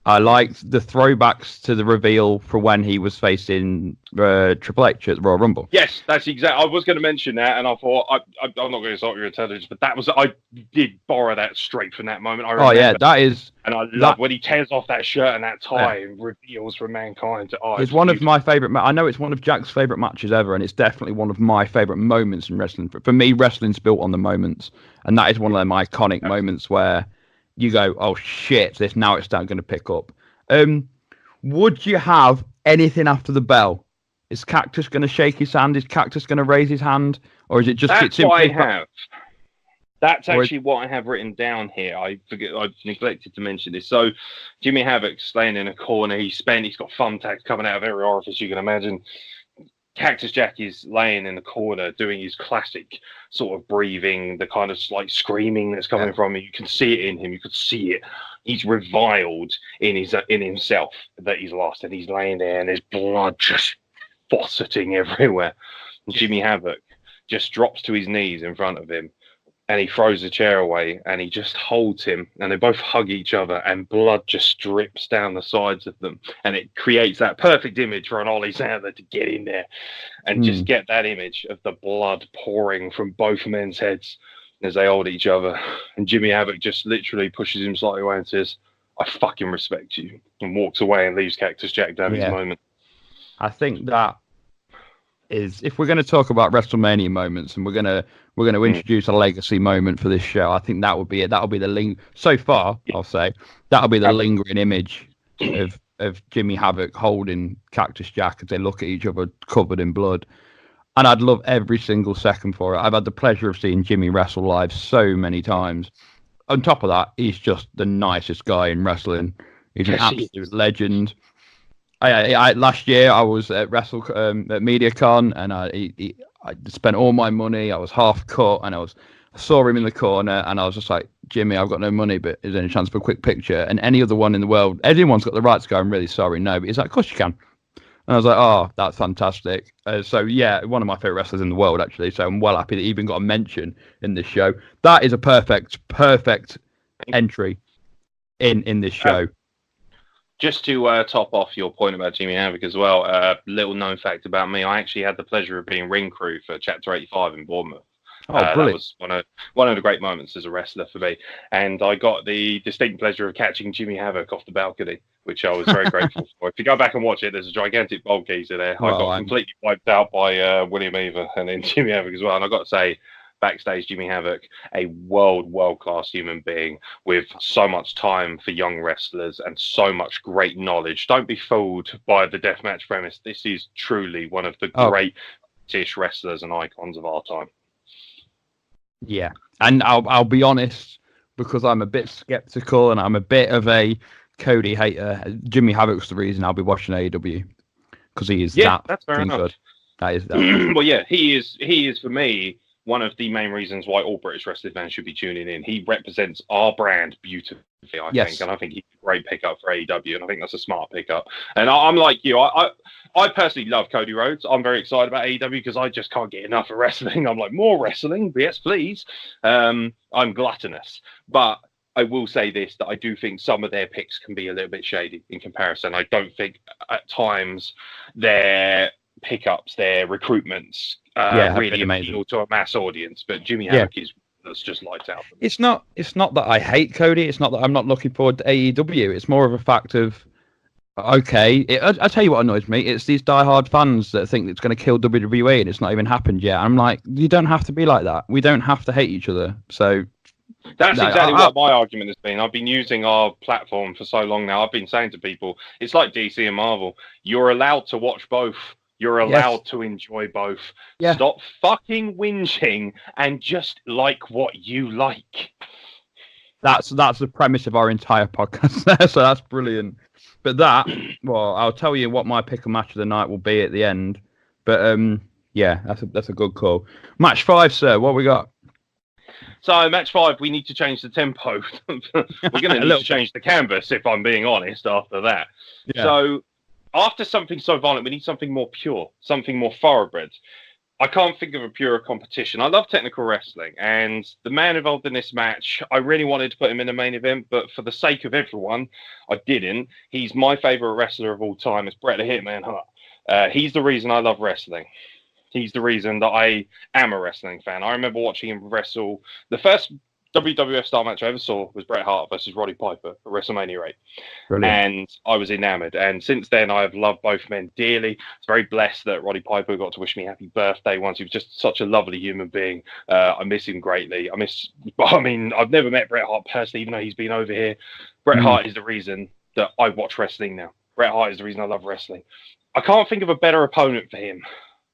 I liked the throwbacks to the reveal for when he was facing Triple H at Royal Rumble. Yes, that's exactly. I was going to mention that, and I thought I'm not going to insult your intelligence, but I did borrow that straight from that moment. Oh yeah, that is. And I love when he tears off that shirt and that tie and reveals for Mankind. It's one of my favorite. I know it's one of Jack's favorite matches ever, and it's definitely one of my favorite moments in wrestling. For me, wrestling's built on the moments, and that is one of them iconic moments where you go, "Oh shit, this now it's going to pick up." Would you have anything after the bell? Is Cactus going to shake his hand? Is Cactus going to raise his hand, or is it just? That's what I have. That's actually what I have written down here. I've neglected to mention this. So, Jimmy Havoc's laying in a corner. He's got thumbtacks coming out of every orifice you can imagine. Cactus Jack is laying in the corner doing his classic sort of breathing, the kind of like screaming that's coming from him. You can see it in him. You could see it. He's reviled in himself that he's lost, and he's laying there, and there's blood just fauceting everywhere. And Jimmy Havoc just drops to his knees in front of him, and he throws the chair away, and he just holds him, and they both hug each other, and blood just drips down the sides of them, and it creates that perfect image for an Ollie Sandler to get in there and just get that image of the blood pouring from both men's heads as they hold each other. And Jimmy Havoc just literally pushes him slightly away and says, "I fucking respect you," and walks away and leaves Cactus Jack to have his moment. I think that is, if we're going to talk about WrestleMania moments and we're going to introduce a legacy moment for this show, I think that would be it. That'll be the so far, I'll say, that'll be the lingering image of Jimmy Havoc holding Cactus Jack as they look at each other covered in blood. And I'd love every single second for it. I've had the pleasure of seeing Jimmy wrestle live so many times. On top of that, he's just the nicest guy in wrestling. He's an absolute legend. I last year I was at at MediaCon, and I spent all my money. I was half cut, and I saw him in the corner, and I was just like, "Jimmy, I've got no money, but is there any chance for a quick picture?" And any other one in the world, everyone's got the right to go, "I'm really sorry, no," but he's like, "Of course you can." And I was like, "Oh, that's fantastic." So yeah, one of my favorite wrestlers in the world, actually. So I'm well happy that he even got a mention in this show. That is a perfect entry in this show. Just to top off your point about Jimmy Havoc as well, little known fact about me, I actually had the pleasure of being ring crew for Chapter 85 in Bournemouth. That was one of the great moments as a wrestler for me. And I got the distinct pleasure of catching Jimmy Havoc off the balcony, which I was very grateful for. If you go back and watch it, there's a gigantic bulk geezer there. I got completely wiped out by William Eva and then Jimmy Havoc as well. And I got to say, backstage, Jimmy Havoc, a world-class human being with so much time for young wrestlers and so much great knowledge. Don't be fooled by the deathmatch premise. This is truly one of the great British wrestlers and icons of our time. Yeah, and I'll be honest, because I'm a bit skeptical and I'm a bit of a Cody hater. Jimmy Havoc's the reason I'll be watching AEW, because he is that's fair enough. Good. That is well, yeah, he is for me one of the main reasons why all British wrestling fans should be tuning in. He represents our brand beautifully, I think, and I think he's a great pickup for AEW, and I think that's a smart pickup. And I'm like you, I personally love Cody Rhodes. I'm very excited about AEW because I just can't get enough of wrestling. I'm like, more wrestling? Yes, please. I'm gluttonous. But I will say this, that I do think some of their picks can be a little bit shady in comparison. I don't think at times their pickups, their recruitments really appeal to a mass audience, but Jimmy Havoc that's just lights out. It's not that I hate Cody. It's not that I'm not looking forward to AEW. It's more of a fact of, okay, I tell you what annoys me. It's these diehard fans that think it's going to kill WWE and it's not even happened yet. I'm like, you don't have to be like that. We don't have to hate each other. So that's exactly what my argument has been. I've been using our platform for so long now. I've been saying to people, it's like DC and Marvel. You're allowed to watch both. You're allowed to enjoy both. Yeah. Stop fucking whinging and just like what you like. That's the premise of our entire podcast there, so that's brilliant. But I'll tell you what my pick and match of the night will be at the end. But yeah, that's a good call. Match 5, sir. What we got? So match 5, we need to change the tempo. We're going to need to change the canvas, if I'm being honest, after that. Yeah. So after something so violent, we need something more pure, something more thoroughbred. I can't think of a pure competition. I love technical wrestling, and the man involved in this match, I really wanted to put him in the main event, but for the sake of everyone, I didn't. He's my favorite wrestler of all time. It's Bret the Hitman Hart. He's the reason I love wrestling. He's the reason that I am a wrestling fan. I remember watching him wrestle. The first WWF style match I ever saw was Bret Hart versus Roddy Piper at WrestleMania 8. Brilliant. And I was enamored. And since then, I've loved both men dearly. I was very blessed that Roddy Piper got to wish me happy birthday once. He was just such a lovely human being. I miss him greatly. I've never met Bret Hart personally, even though he's been over here. Bret Hart is the reason that I watch wrestling now. Bret Hart is the reason I love wrestling. I can't think of a better opponent for him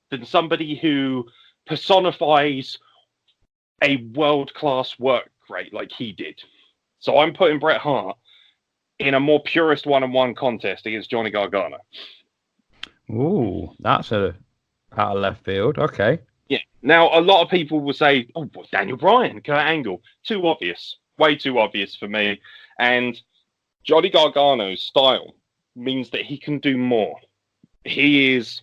than somebody who personifies a world-class work rate like he did. So I'm putting Bret Hart in a more purist one-on-one contest against Johnny Gargano. Ooh, that's out of left field. Okay. Yeah. Now, a lot of people will say, oh, well, Daniel Bryan, Kurt Angle. Too obvious. Way too obvious for me. And Johnny Gargano's style means that he can do more. He is,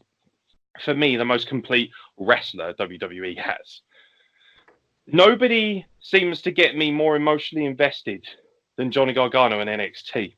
for me, the most complete wrestler WWE has. Nobody seems to get me more emotionally invested than Johnny Gargano in NXT.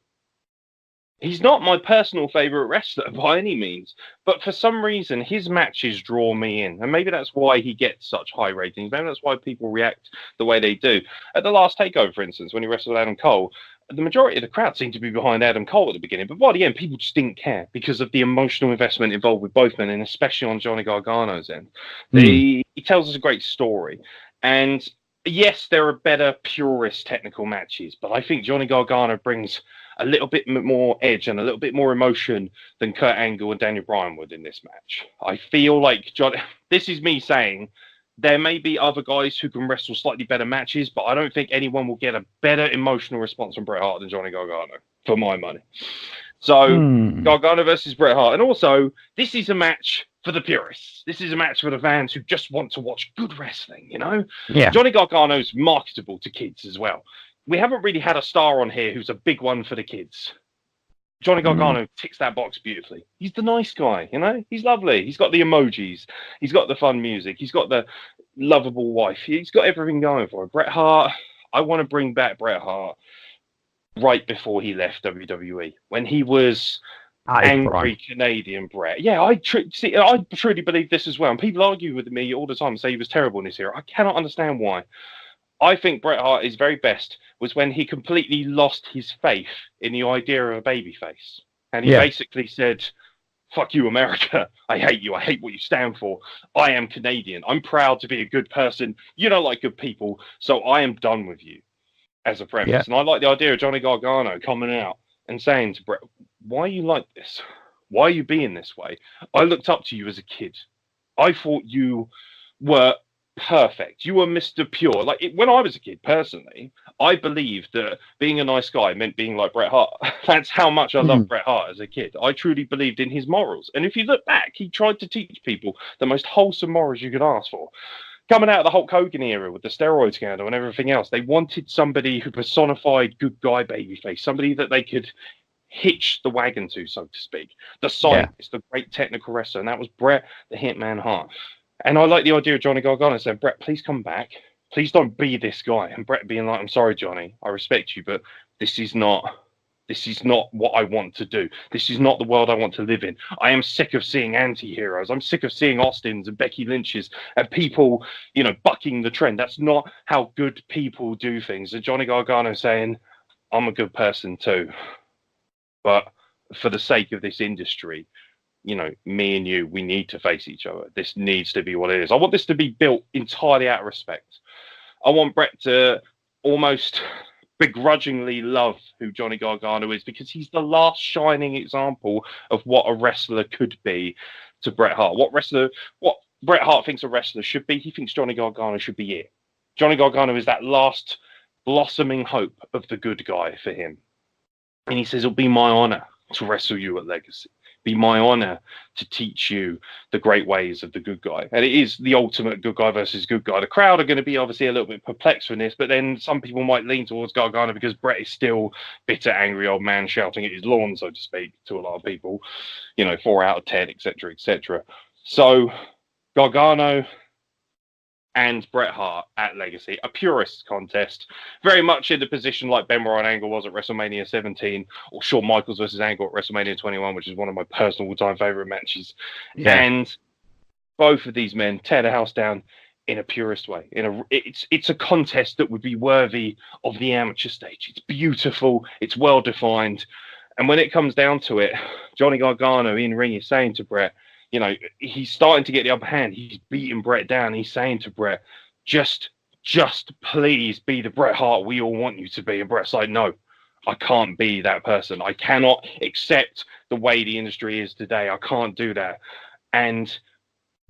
He's not my personal favorite wrestler by any means, but for some reason, his matches draw me in. And maybe that's why he gets such high ratings. Maybe that's why people react the way they do. At the last TakeOver, for instance, when he wrestled Adam Cole, the majority of the crowd seemed to be behind Adam Cole at the beginning, but by the end, people just didn't care because of the emotional investment involved with both men, and especially on Johnny Gargano's end. He tells us a great story. And yes, there are better purist technical matches, but I think Johnny Gargano brings a little bit more edge and a little bit more emotion than Kurt Angle and Daniel Bryan would in this match. I feel like this is me saying there may be other guys who can wrestle slightly better matches, but I don't think anyone will get a better emotional response from Bret Hart than Johnny Gargano, for my money. So, Gargano versus Bret Hart. And also, this is a match for the purists. This is a match for the fans who just want to watch good wrestling, you know? Yeah. Johnny Gargano's marketable to kids as well. We haven't really had a star on here who's a big one for the kids. Johnny Gargano ticks that box beautifully. He's the nice guy, you know? He's lovely. He's got the emojis. He's got the fun music. He's got the lovable wife. He's got everything going for him. Bret Hart, I want to bring back Bret Hart right before he left WWE, when he was angry Canadian Bret. Yeah, I truly believe this as well. And people argue with me all the time and say he was terrible in this era. I cannot understand why. I think Bret Hart is very best was when he completely lost his faith in the idea of a babyface. And he basically said, fuck you, America. I hate you. I hate what you stand for. I am Canadian. I'm proud to be a good person. You don't like good people, so I am done with you, as a premise. Yeah. And I like the idea of Johnny Gargano coming out and saying to Bret, why are you like this? Why are you being this way? I looked up to you as a kid. I thought you were perfect. You were Mr. Pure. When I was a kid, personally, I believed that being a nice guy meant being like Bret Hart. That's how much I loved Bret Hart as a kid. I truly believed in his morals. And if you look back, he tried to teach people the most wholesome morals you could ask for. Coming out of the Hulk Hogan era with the steroid scandal and everything else, they wanted somebody who personified good guy babyface, somebody that they could hitch the wagon to, so to speak. The scientist, the great technical wrestler, and that was Bret the Hitman Hart. And I like the idea of Johnny Gargano saying, Bret, please come back. Please don't be this guy. And Bret being like, I'm sorry, Johnny, I respect you, but this is not what I want to do. This is not the world I want to live in. I am sick of seeing anti-heroes. I'm sick of seeing Austins and Becky Lynch's and people, bucking the trend. That's not how good people do things. And Johnny Gargano saying, I'm a good person too. But for the sake of this industry, me and you, we need to face each other. This needs to be what it is. I want this to be built entirely out of respect. I want Bret to almost begrudgingly love who Johnny Gargano is, because he's the last shining example of what a wrestler could be to Bret Hart. What Bret Hart thinks a wrestler should be, he thinks Johnny Gargano should be it. Johnny Gargano is that last blossoming hope of the good guy for him. And he says, it'll be my honor to wrestle you at Legacy. Be my honor to teach you the great ways of the good guy. And it is the ultimate good guy versus good guy. The crowd are going to be obviously a little bit perplexed from this, but then some people might lean towards Gargano because Bret is still bitter, angry old man shouting at his lawn, so to speak, to a lot of people, 4 out of 10, etc., etc. So Gargano and Bret Hart at Legacy, a purist contest, very much in the position like Benoit and Angle was at WrestleMania 17, or Shawn Michaels versus Angle at WrestleMania 21, which is one of my personal all-time favorite matches. Yeah. And both of these men tear the house down in a purist way. It's a contest that would be worthy of the amateur stage. It's beautiful, it's well defined, and when it comes down to it, Johnny Gargano in ring is saying to Bret, you know, he's starting to get the upper hand. He's beating Bret down. He's saying to Bret, just please be the Bret Hart we all want you to be. And Bret's like, no, I can't be that person. I cannot accept the way the industry is today. I can't do that. And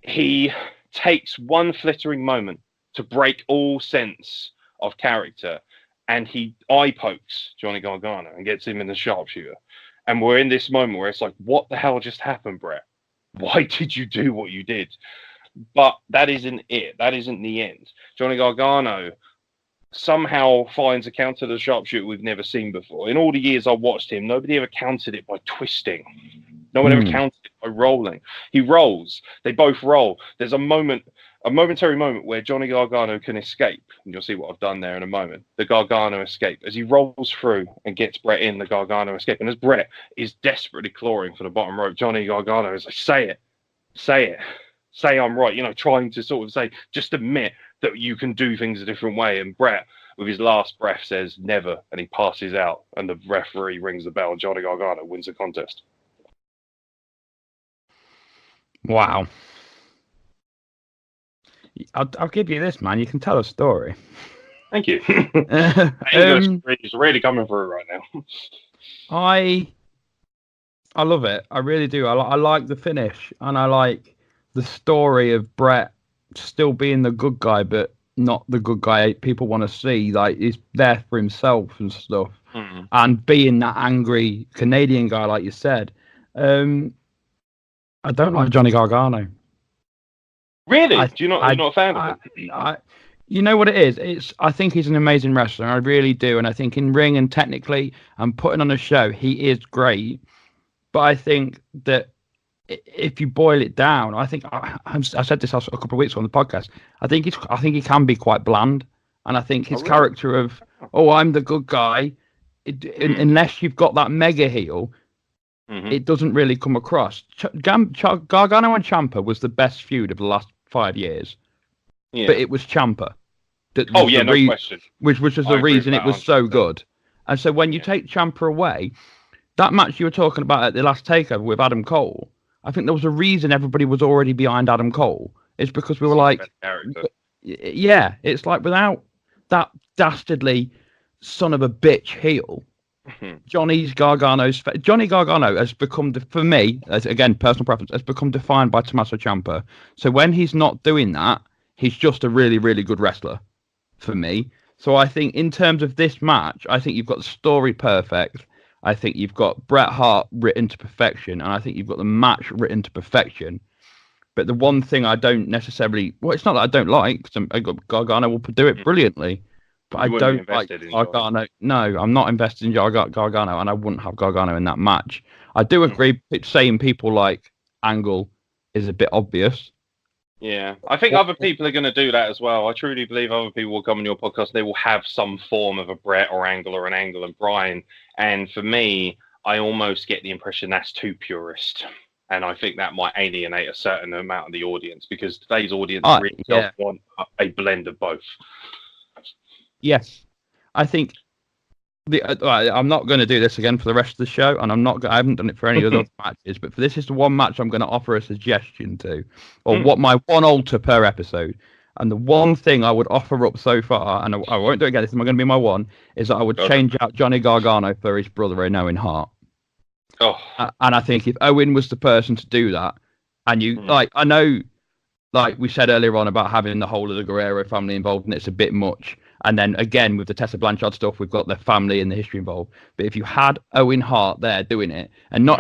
he takes one flittering moment to break all sense of character, and he eye pokes Johnny Gargano and gets him in the sharpshooter. And we're in this moment where it's like, what the hell just happened, Bret? Why did you do what you did? But that isn't it. That isn't the end. Johnny Gargano somehow finds a counter to the sharpshooter we've never seen before. In all the years I watched him, nobody ever countered it by twisting. No one ever countered it by rolling. He rolls. They both roll. There's a momentary moment where Johnny Gargano can escape. And you'll see what I've done there in a moment. The Gargano escape. As he rolls through and gets Bret in, the Gargano escape. And as Bret is desperately clawing for the bottom rope, Johnny Gargano is like, say it. Say I'm right. You know, trying to sort of say, just admit that you can do things a different way. And Bret, with his last breath, says never. And he passes out. And the referee rings the bell. Johnny Gargano wins the contest. Wow. I'll give you this, man. You can tell a story. Thank you. It's really coming through right now. I love it. I really do. I like the finish, and I like the story of Bret still being the good guy, but not the good guy people want to see. Like, he's there for himself and stuff, and being that angry Canadian guy, like you said. I don't like Johnny Gargano. Really? You're not a fan of him? You know what it is? I think he's an amazing wrestler. I really do. And I think in ring and technically and putting on a show, he is great. But I think that if you boil it down, I think I said this a couple of weeks ago on the podcast. I think he can be quite bland. And I think his character of, I'm the good guy, unless you've got that mega heel, it doesn't really come across. Gargano and Ciampa was the best feud of the last 5 years. Yeah. But it was Ciampa. No question. Which was the reason it was so good. And so when you take Ciampa away, that match you were talking about at the last takeover with Adam Cole, I think there was a reason everybody was already behind Adam Cole. It's because we were like, yeah, it's like without that dastardly son of a bitch heel, Johnny Gargano has become, for me, as again personal preference, has become defined by Tommaso Ciampa. So when he's not doing that, he's just a really, really good wrestler for me. So I think in terms of this match, I think you've got the story perfect. I think you've got Bret Hart written to perfection, and I think you've got the match written to perfection. But the one thing I don't necessarily, it's not that I don't like, because Gargano will do it brilliantly. But I don't like Gargano. No, I'm not invested in Gargano, and I wouldn't have Gargano in that match. I do agree saying people like Angle is a bit obvious. Yeah, I think other people are going to do that as well. I truly believe other people will come on your podcast. They will have some form of a Bret or Angle or an Angle and Bryan. And for me, I almost get the impression that's too purist. And I think that might alienate a certain amount of the audience, because today's audience really does want a blend of both. Yes, I think I'm not going to do this again for the rest of the show, and I haven't done it for any other matches, but this is the one match I'm going to offer a suggestion to, or what my one alter per episode. And the one thing I would offer up so far, and I won't do it again, this is going to be my one, is that I would change out Johnny Gargano for his brother in Owen Hart. And I think if Owen was the person to do that, and you I know, like we said earlier on about having the whole of the Guerrero family involved, and it's a bit much. And then again with the Tessa Blanchard stuff, we've got the family and the history involved. But if you had Owen Hart there doing it, and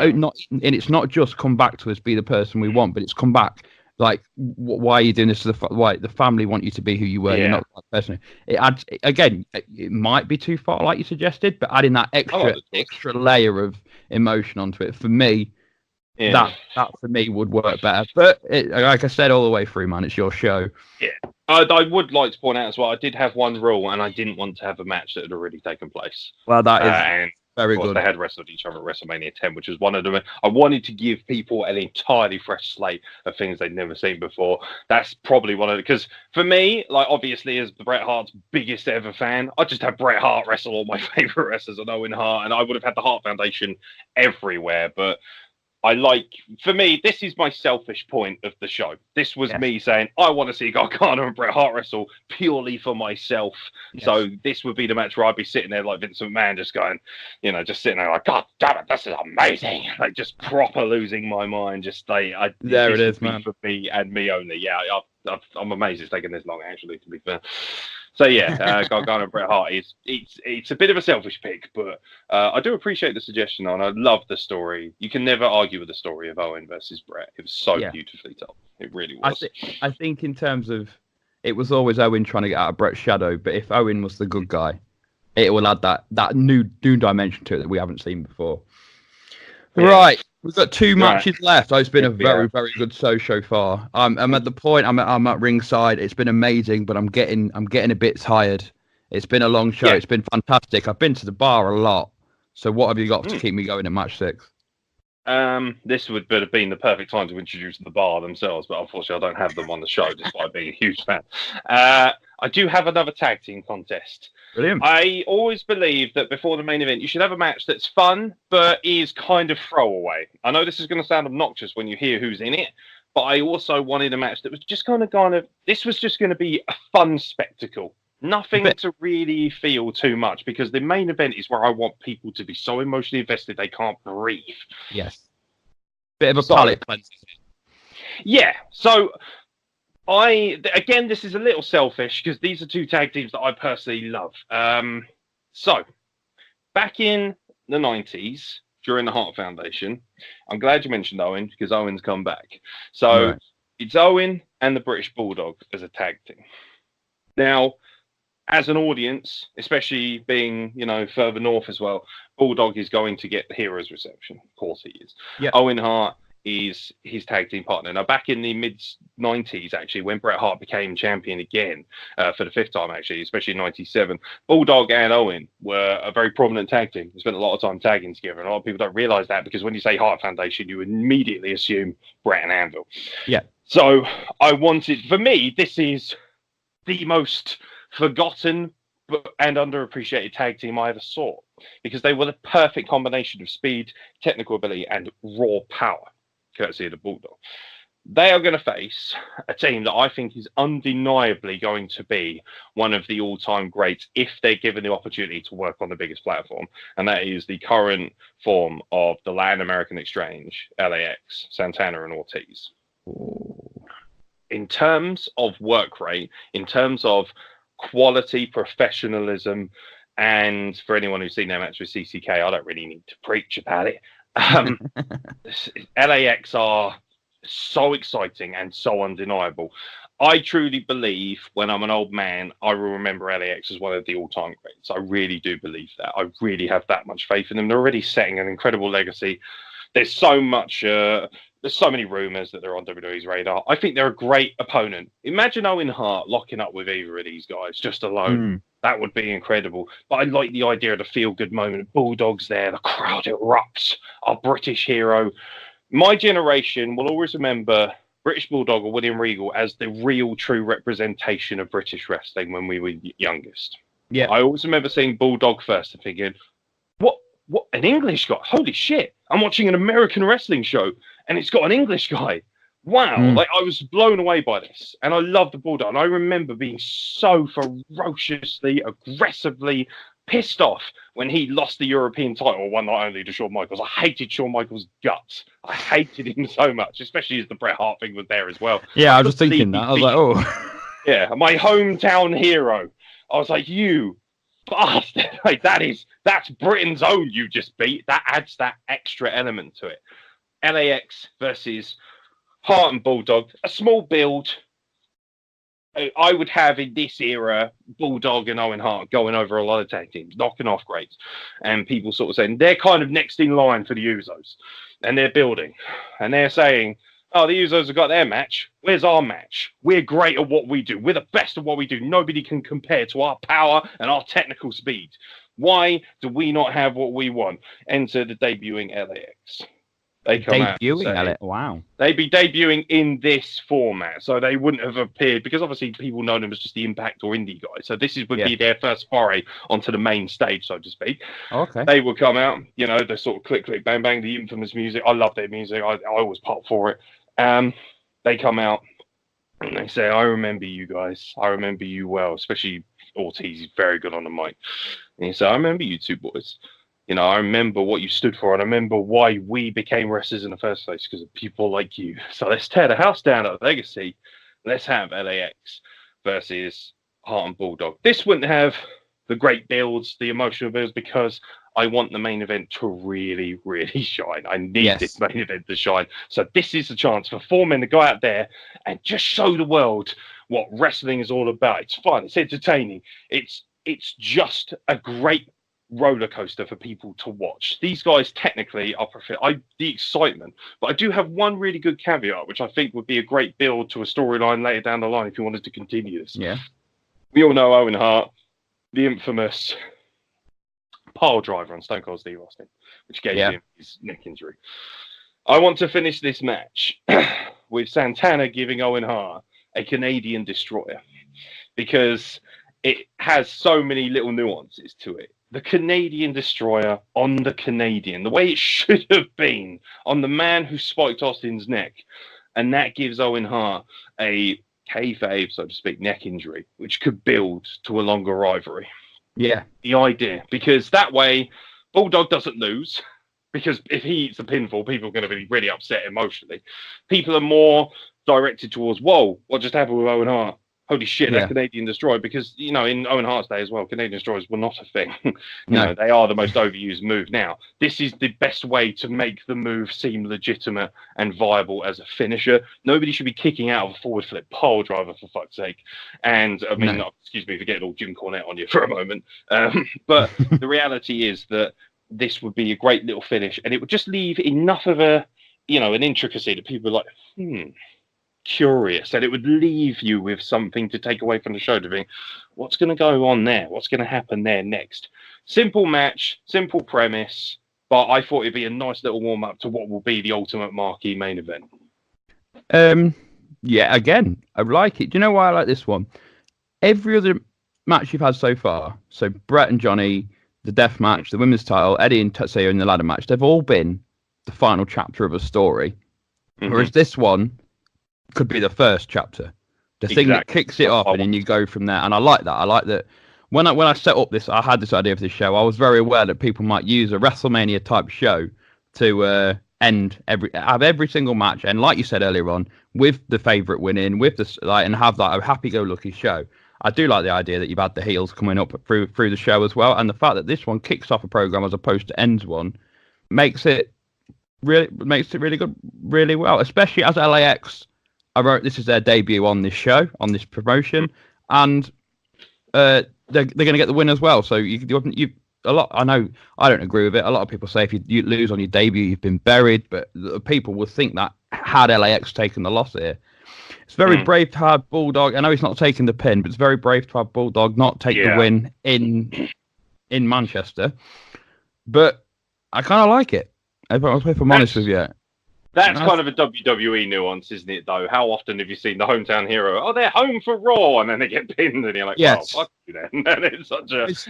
it's not just come back to us be the person we want, but it's come back like, why are you doing this to why the family want you to be who you were? You're not that person. It adds, again, it might be too far like you suggested, but adding that extra layer of emotion onto it, for me, that for me would work better. But like I said all the way through, man, it's your show. Yeah. I would like to point out as well, I did have one rule, and I didn't want to have a match that had already taken place. Well, that is and very of course, good. They had wrestled each other at WrestleMania 10, which was one of them. I wanted to give people an entirely fresh slate of things they'd never seen before. That's probably one of the, because for me, like obviously as Bret Hart's biggest ever fan, I just had Bret Hart wrestle all my favorite wrestlers and Owen Hart, and I would have had the Hart Foundation everywhere. But for me, this is my selfish point of the show. This was me saying, I want to see Gargano and Bret Hart wrestle purely for myself. Yes. So this would be the match where I'd be sitting there like Vince McMahon, just going, just sitting there like, God damn it, this is amazing. Like just proper losing my mind. Just like, there it is, man. For me and me only. Yeah, I'm amazed it's taken this long, actually, to be fair. So yeah, Gargano and Bret Hart it's a bit of a selfish pick, but I do appreciate the suggestion, and I love the story. You can never argue with the story of Owen versus Bret. It was so beautifully told. It really was. I think in terms of, it was always Owen trying to get out of Bret's shadow, but if Owen was the good guy, it will add that new dimension to it that we haven't seen before. Yeah. Right. We've got 2 matches left. It's been a very, very good show so far. I'm at the point. I'm at ringside. It's been amazing, but I'm getting a bit tired. It's been a long show. Yeah. It's been fantastic. I've been to the bar a lot. So what have you got to keep me going in match 6? This would have been the perfect time to introduce the bar themselves, but unfortunately I don't have them on the show, despite being a huge fan. I do have another tag team contest. Brilliant. I always believe that before the main event, you should have a match that's fun, but is kind of throwaway. I know this is going to sound obnoxious when you hear who's in it, but I also wanted a match that was just kind of, this was just going to be a fun spectacle. Nothing to really feel too much, because the main event is where I want people to be so emotionally invested they can't breathe. Yes. Bit of a palate cleanser. Yeah. So again, this is a little selfish because these are 2 tag teams that I personally love. So back in the 90s, during the Hart Foundation, I'm glad you mentioned Owen, because Owen's come back. So it's Owen and the British Bulldog as a tag team. Now, as an audience, especially being, further north as well, Bulldog is going to get the hero's reception. Of course he is. Yep. Owen Hart is his tag team partner. Now, back in the mid-90s, actually, when Bret Hart became champion again, for the 5th time, actually, especially in 97, Bulldog and Owen were a very prominent tag team. They spent a lot of time tagging together, and a lot of people don't realise that, because when you say Hart Foundation, you immediately assume Bret and Anvil. Yeah. So, for me, this is the most forgotten and underappreciated tag team I ever saw, because they were the perfect combination of speed, technical ability, and raw power, courtesy of the Bulldog. They are going to face a team that I think is undeniably going to be one of the all-time greats if they're given the opportunity to work on the biggest platform, and that is the current form of the Latin American Exchange, LAX, Santana and Ortiz. Ooh. In terms of work rate, in terms of quality, professionalism, and for anyone who's seen their match with CCK, I don't really need to preach about it. LAX are so exciting and so undeniable. I truly believe when I'm an old man, I will remember LAX as one of the all-time greats. I really do believe that. I really have that much faith in them. They're already setting an incredible legacy. There's so much... There's so many rumors that they're on WWE's radar. I think they're a great opponent. Imagine Owen Hart locking up with either of these guys just alone. That would be incredible. But I like the idea of the feel-good moment. Bulldog's there. The crowd erupts. Our British hero. My generation will always remember British Bulldog or William Regal as the real, true representation of British wrestling when we were youngest. Yeah. I always remember seeing Bulldog first and thinking, what, an English guy? Holy shit. I'm watching an American wrestling show and it's got an English guy. Wow. Like, I was blown away by this. And I love the Bulldog. And I remember being so ferociously, aggressively pissed off when he lost the European title, one not only to Shawn Michaels. I hated Shawn Michaels' guts. I hated him so much, especially as the Bret Hart thing was there as well. Yeah, I was just thinking that. I was like, oh. Yeah, my hometown hero. I was like, you bastard. Like, that's Britain's own you just beat. That adds that extra element to it. LAX versus Hart and Bulldog. A small build. I would have in this era Bulldog and Owen Hart going over a lot of tag teams, knocking off greats, and people sort of saying they're kind of next in line for the Usos, and they're building, and they're saying, oh, the Usos have got their match. Where's our match? We're great at what we do. We're the best at what we do. Nobody can compare to our power and our technical speed. Why do we not have what we want? Enter the debuting LAX. They come debuting LA. Wow. They'd be debuting in this format, so they wouldn't have appeared because obviously people know them as just the Impact or Indie guys. So this would be their first foray onto the main stage, so to speak. Okay. They would come out, you know, the sort of click, click, bang, bang, the infamous music. I love their music. I always pop for it. They come out and they say, "I remember you guys. I remember you well." Especially Ortiz, he's very good on the mic. And he said, "I remember you two boys. You know, I remember what you stood for, and I remember why we became wrestlers in the first place, because of people like you. So let's tear the house down at Legacy. Let's have LAX versus Hart and Bulldog." This wouldn't have the great builds, the emotional builds, because I want the main event to really, really shine. I need this main event to shine. So this is the chance for 4 men to go out there and just show the world what wrestling is all about. It's fun. It's entertaining. It's just a great roller coaster for people to watch. These guys technically are the excitement, but I do have one really good caveat, which I think would be a great build to a storyline later down the line if you wanted to continue this. Yeah. We all know Owen Hart, the infamous pile driver on Stone Cold Steve Austin, which gave him his neck injury. I want to finish this match with Santana giving Owen Hart a Canadian destroyer, because it has so many little nuances to it. The Canadian destroyer on the Canadian, the way it should have been on the man who spiked Austin's neck. And that gives Owen Hart a kayfabe, so to speak, neck injury, which could build to a longer rivalry. Yeah. The idea, because that way Bulldog doesn't lose, because if he eats a pinfall, people are going to be really upset emotionally. People are more directed towards, whoa, what just happened with Owen Hart? Holy shit, that Canadian Destroyer, because, you know, in Owen Hart's day as well, Canadian Destroyers were not a thing. you know, they are the most overused move now. This is the best way to make the move seem legitimate and viable as a finisher. Nobody should be kicking out of a forward flip pole driver, for fuck's sake. And, I mean, excuse me for getting all Jim Cornette on you for a moment. But the reality is that this would be a great little finish, and it would just leave enough of a, you know, an intricacy that people are like, curious, and it would leave you with something to take away from the show, to think, what's going to go on there? What's going to happen there next? Simple match, simple premise, but I thought it'd be a nice little warm up to what will be the ultimate marquee main event. Yeah, again, I like it. Do you know why I like this one? Every other match you've had so far, so Brett and Johnny, the death match, the women's title, Eddie and Tetsuya in the ladder match, they've all been the final chapter of a story. Whereas this one could be the first chapter, the thing that kicks it off, and then you go from there. And I like that. I like that. When I set up this, I had this idea for this show. I was very aware that people might use a WrestleMania type show to have every single match, and like you said earlier on, with the favorite winning, with the and have that a happy-go-lucky show. I do like the idea that you've had the heels coming up through the show as well, and the fact that this one kicks off a program as opposed to ends one makes it really good, really well, especially as LAX. I wrote this is their debut on this show, on this promotion, and they're going to get the win as well. So you a lot. I know I don't agree with it. A lot of people say if you lose on your debut, you've been buried. But people will think that had LAX taken the loss here, it's very brave to have Bulldog. I know he's not taking the pin, but it's very brave to have Bulldog not take the win in Manchester. But I kind of like it. If I'm honest with you. That's kind of a WWE nuance, isn't it, though? How often have you seen the hometown hero? Oh, they're home for Raw, and then they get pinned, and you're like, yes. Well, fuck you then. And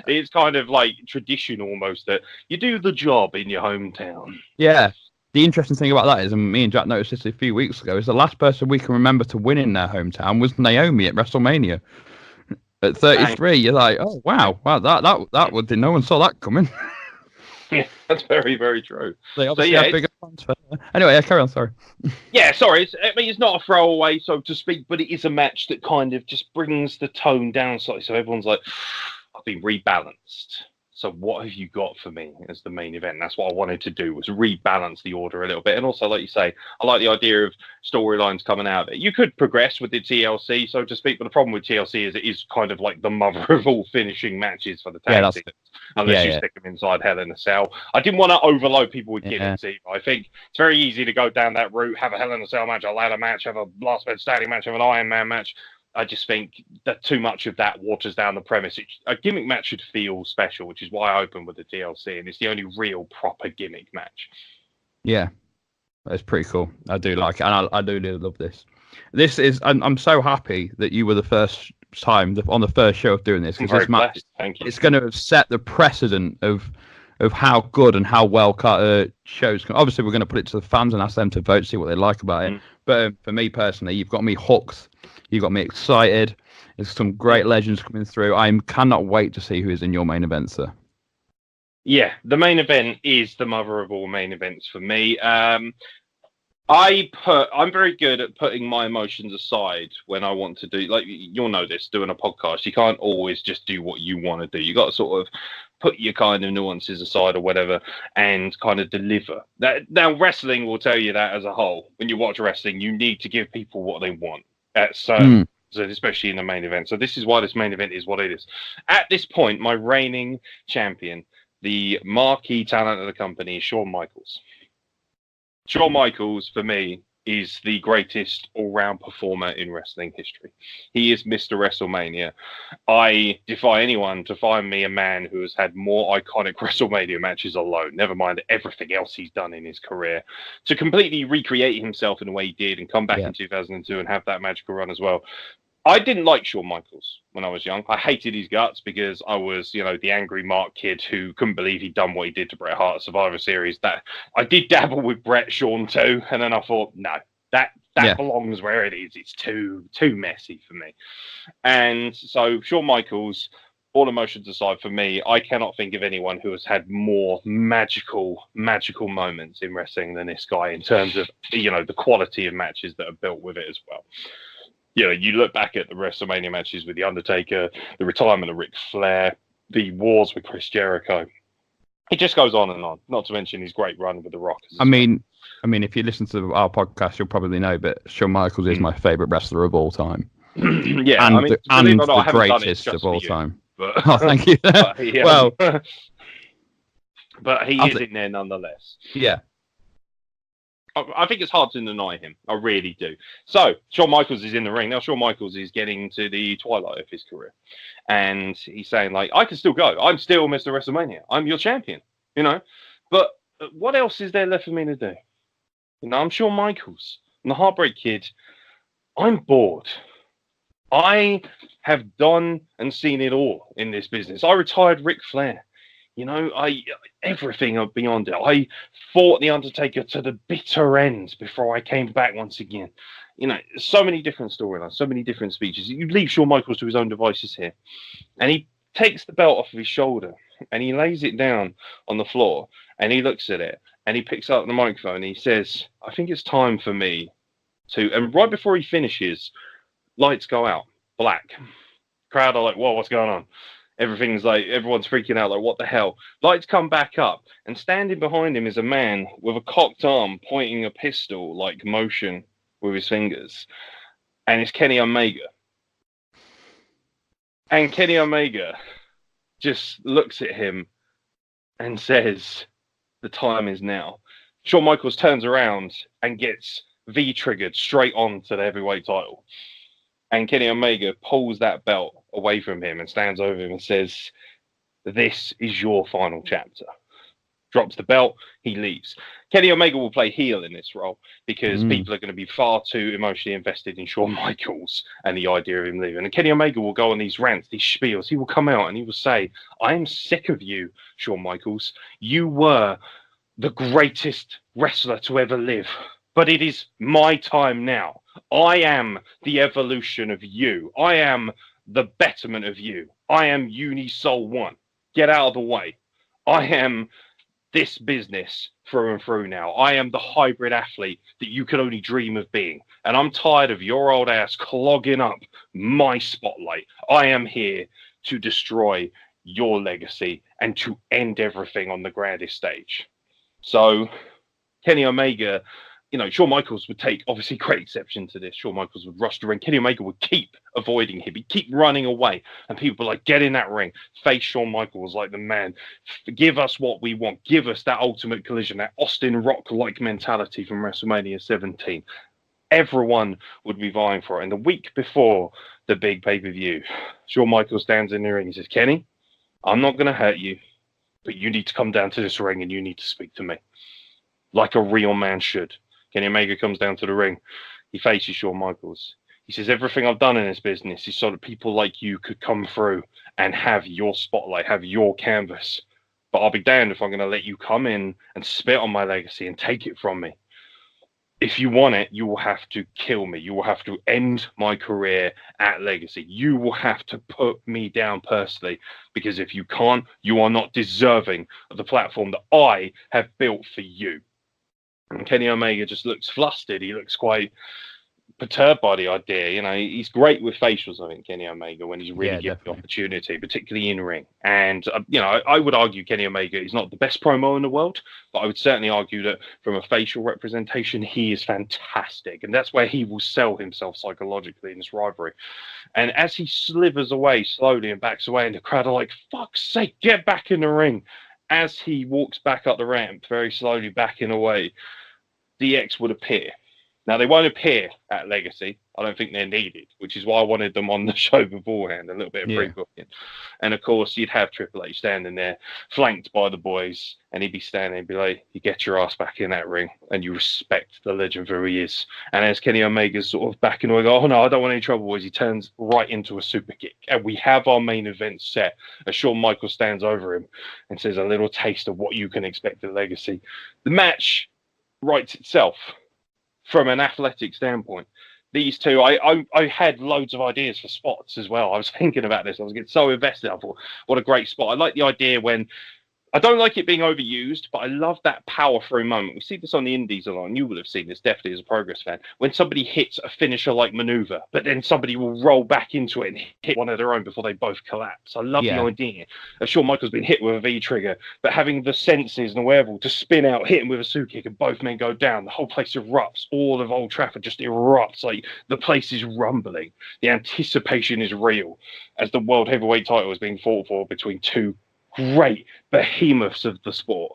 it's kind of like tradition almost that you do the job in your hometown. Yeah. The interesting thing about that is, and me and Jack noticed this a few weeks ago, is the last person we can remember to win in their hometown was Naomi at WrestleMania. At 33, you're like, oh, wow, that was, no one saw that coming. Yeah, that's very, very true. They obviously have bigger plans for her. Anyway, carry on, sorry. Yeah, sorry. It's not a throwaway, so to speak, but it is a match that kind of just brings the tone down slightly. So everyone's like, I've been rebalanced. So what have you got for me as the main event? And that's what I wanted to do, was rebalance the order a little bit. And also, like you say, I like the idea of storylines coming out of it. You could progress with the TLC, so to speak, but the problem with TLC is it is kind of like the mother of all finishing matches for the tag teams, unless you stick them inside Hell in a Cell. I didn't want to overload people with gimmicks either. I think it's very easy to go down that route, have a Hell in a Cell match, a ladder match, have a last man standing match, have an Iron Man match. I just think that too much of that waters down the premise. A gimmick match should feel special, which is why I opened with the TLC, and it's the only real proper gimmick match. Yeah, that's pretty cool. I do like it, and I do love this. This is, I'm so happy that you were the first time on the first show of doing this. I'm very blessed. Thank you. It's going to set the precedent of how good and how well shows. Obviously, we're going to put it to the fans and ask them to vote, see what they like about it. But for me personally, you've got me hooked. You got me excited. There's some great legends coming through. I cannot wait to see who is in your main event, sir. Yeah, the main event is the mother of all main events for me. I'm very good at putting my emotions aside when I want to do, like, you'll know this, doing a podcast. You can't always just do what you want to do. You got to sort of put your kind of nuances aside or whatever and kind of deliver. Now, wrestling will tell you that as a whole. When you watch wrestling, you need to give people what they want. So especially in the main event. So this is why this main event is what it is. At this point, my reigning champion, the marquee talent of the company, is Shawn Michaels. Shawn Michaels, for me, is the greatest all-round performer in wrestling history. He is Mr. WrestleMania. I defy anyone to find me a man who has had more iconic WrestleMania matches alone, never mind everything else he's done in his career, to completely recreate himself in the way he did and come back in 2002 and have that magical run as well. I didn't like Shawn Michaels when I was young. I hated his guts because I was, the angry Mark kid who couldn't believe he'd done what he did to Bret Hart at Survivor Series. That I did dabble with Bret, Shawn too, and then I thought, no, that belongs where it is. It's too messy for me. And so Shawn Michaels, all emotions aside, for me, I cannot think of anyone who has had more magical moments in wrestling than this guy in terms of, the quality of matches that are built with it as well. You look back at the WrestleMania matches with The Undertaker, the retirement of Ric Flair, the wars with Chris Jericho. It just goes on and on, not to mention his great run with The Rock. I mean, if you listen to our podcast, you'll probably know, but Shawn Michaels is my favourite wrestler of all time. Yeah, and the greatest of all time. But, oh, thank you. But he is think in there nonetheless. Yeah. I think it's hard to deny him. I really do. So, Shawn Michaels is in the ring. Now, Shawn Michaels is getting to the twilight of his career. And he's saying, I can still go. I'm still Mr. WrestleMania. I'm your champion, But what else is there left for me to do? I'm Shawn Michaels. I'm the Heartbreak Kid. I'm bored. I have done and seen it all in this business. I retired Ric Flair. Everything beyond it. I fought The Undertaker to the bitter end before I came back once again. So many different storylines, so many different speeches. You leave Shawn Michaels to his own devices here. And he takes the belt off of his shoulder and he lays it down on the floor and he looks at it and he picks up the microphone and he says, I think it's time for me to... And right before he finishes, lights go out, black. Crowd are like, whoa, what's going on? Everything's like, everyone's freaking out, like, what the hell? Lights come back up, and standing behind him is a man with a cocked arm pointing a pistol-like motion with his fingers. And it's Kenny Omega. And Kenny Omega just looks at him and says, the time is now. Shawn Michaels turns around and gets V-triggered straight onto the heavyweight title. And Kenny Omega pulls that belt away from him and stands over him and says, this is your final chapter. Drops the belt, he leaves. Kenny Omega will play heel in this role because people are going to be far too emotionally invested in Shawn Michaels and the idea of him leaving. And Kenny Omega will go on these rants, these spiels. He will come out and he will say, I am sick of you, Shawn Michaels. You were the greatest wrestler to ever live. But it is my time now. I am the evolution of you. I am the betterment of you. I am Unisoul One. Get out of the way. I am this business through and through now. I am the hybrid athlete that you could only dream of being. And I'm tired of your old ass clogging up my spotlight. I am here to destroy your legacy and to end everything on the grandest stage. So Kenny Omega, Shawn Michaels would take obviously great exception to this. Shawn Michaels would rush the ring. Kenny Omega would keep avoiding him. He'd keep running away. And people were like, get in that ring. Face Shawn Michaels like the man. Give us what we want. Give us that ultimate collision, that Austin Rock-like mentality from WrestleMania 17. Everyone would be vying for it. And the week before the big pay-per-view, Shawn Michaels stands in the ring. He says, Kenny, I'm not going to hurt you, but you need to come down to this ring and you need to speak to me like a real man should. Kenny Omega comes down to the ring. He faces Shawn Michaels. He says, everything I've done in this business is so that people like you could come through and have your spotlight, have your canvas. But I'll be damned if I'm going to let you come in and spit on my legacy and take it from me. If you want it, you will have to kill me. You will have to end my career at Legacy. You will have to put me down personally, because if you can't, you are not deserving of the platform that I have built for you. And Kenny Omega just looks flustered. He looks quite perturbed by the idea. He's great with facials, I think, Kenny Omega, when he's really given the opportunity, particularly in ring. And, I would argue Kenny Omega is not the best promo in the world, but I would certainly argue that from a facial representation, he is fantastic. And that's where he will sell himself psychologically in this rivalry. And as he slithers away slowly and backs away, and the crowd are like, fuck's sake, get back in the ring. As he walks back up the ramp, very slowly backing away, DX would appear. Now, they won't appear at Legacy. I don't think they're needed, which is why I wanted them on the show beforehand, a little bit of pre-booking. And, of course, you'd have Triple H standing there, flanked by the boys, and he'd be standing and be like, you get your ass back in that ring, and you respect the legend for who he is. And as Kenny Omega's sort of backing away, oh, no, I don't want any trouble, boys, he turns right into a super kick. And we have our main event set as Shawn Michaels stands over him and says a little taste of what you can expect at Legacy. The match writes itself. From an athletic standpoint, these two, I had loads of ideas for spots as well. I was thinking about this. I was getting so invested. I thought, what a great spot. I like the idea when, I don't like it being overused, but I love that power through moment. We see this on the indies a lot, and you will have seen this definitely as a Progress fan. When somebody hits a finisher-like maneuver, but then somebody will roll back into it and hit one of their own before they both collapse. I love the idea of Shawn Michaels being hit with a V-trigger, but having the senses and the wherewithal to spin out, hit him with a super kick, and both men go down. The whole place erupts. All of Old Trafford just erupts. Like, the place is rumbling. The anticipation is real as the World Heavyweight title is being fought for between two great behemoths of the sport.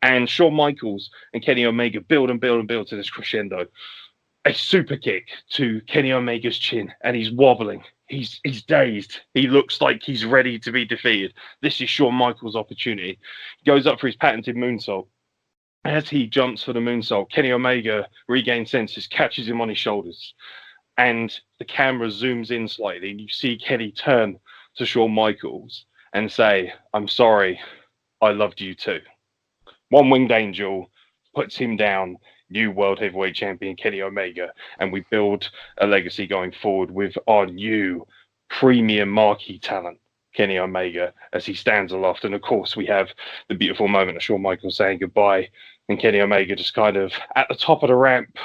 And Shawn Michaels and Kenny Omega build and build and build to this crescendo. A super kick to Kenny Omega's chin, and he's wobbling. He's dazed. He looks like he's ready to be defeated. This is Shawn Michaels' opportunity. He goes up for his patented moonsault. As he jumps for the moonsault, Kenny Omega regains senses, catches him on his shoulders, and the camera zooms in slightly, and you see Kenny turn to Shawn Michaels and say, I'm sorry, I loved you too. One Winged Angel puts him down, new World Heavyweight Champion Kenny Omega, and we build a legacy going forward with our new premium marquee talent, Kenny Omega, as he stands aloft. And of course, we have the beautiful moment of Shawn Michaels saying goodbye, and Kenny Omega just kind of at the top of the ramp.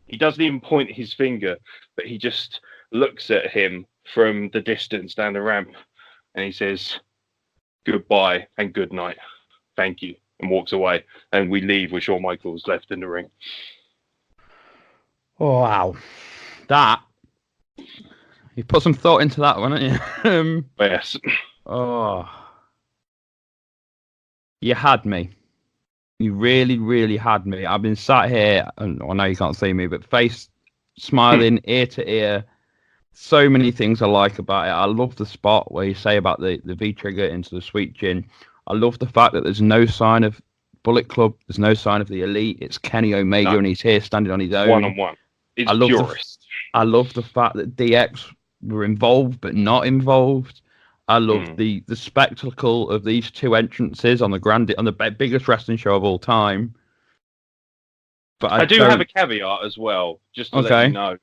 He doesn't even point his finger, but he just looks at him from the distance down the ramp. And he says, goodbye and good night. Thank you. And walks away. And we leave with Shawn Michaels left in the ring. Oh, wow. That. You put some thought into that one, haven't you? Yes. Oh. You had me. You really, really had me. I've been sat here, and I know you can't see me, but face smiling ear to ear. So many things I like about it. I love the spot where you say about the V-trigger into the sweet chin. I love the fact that there's no sign of Bullet Club. There's no sign of the Elite. It's Kenny Omega, and he's here standing on his own. One-on-one. It's purist. I love the fact that DX were involved but not involved. I love the spectacle of these two entrances on the biggest wrestling show of all time. But I do have a caveat as well, just to let you know.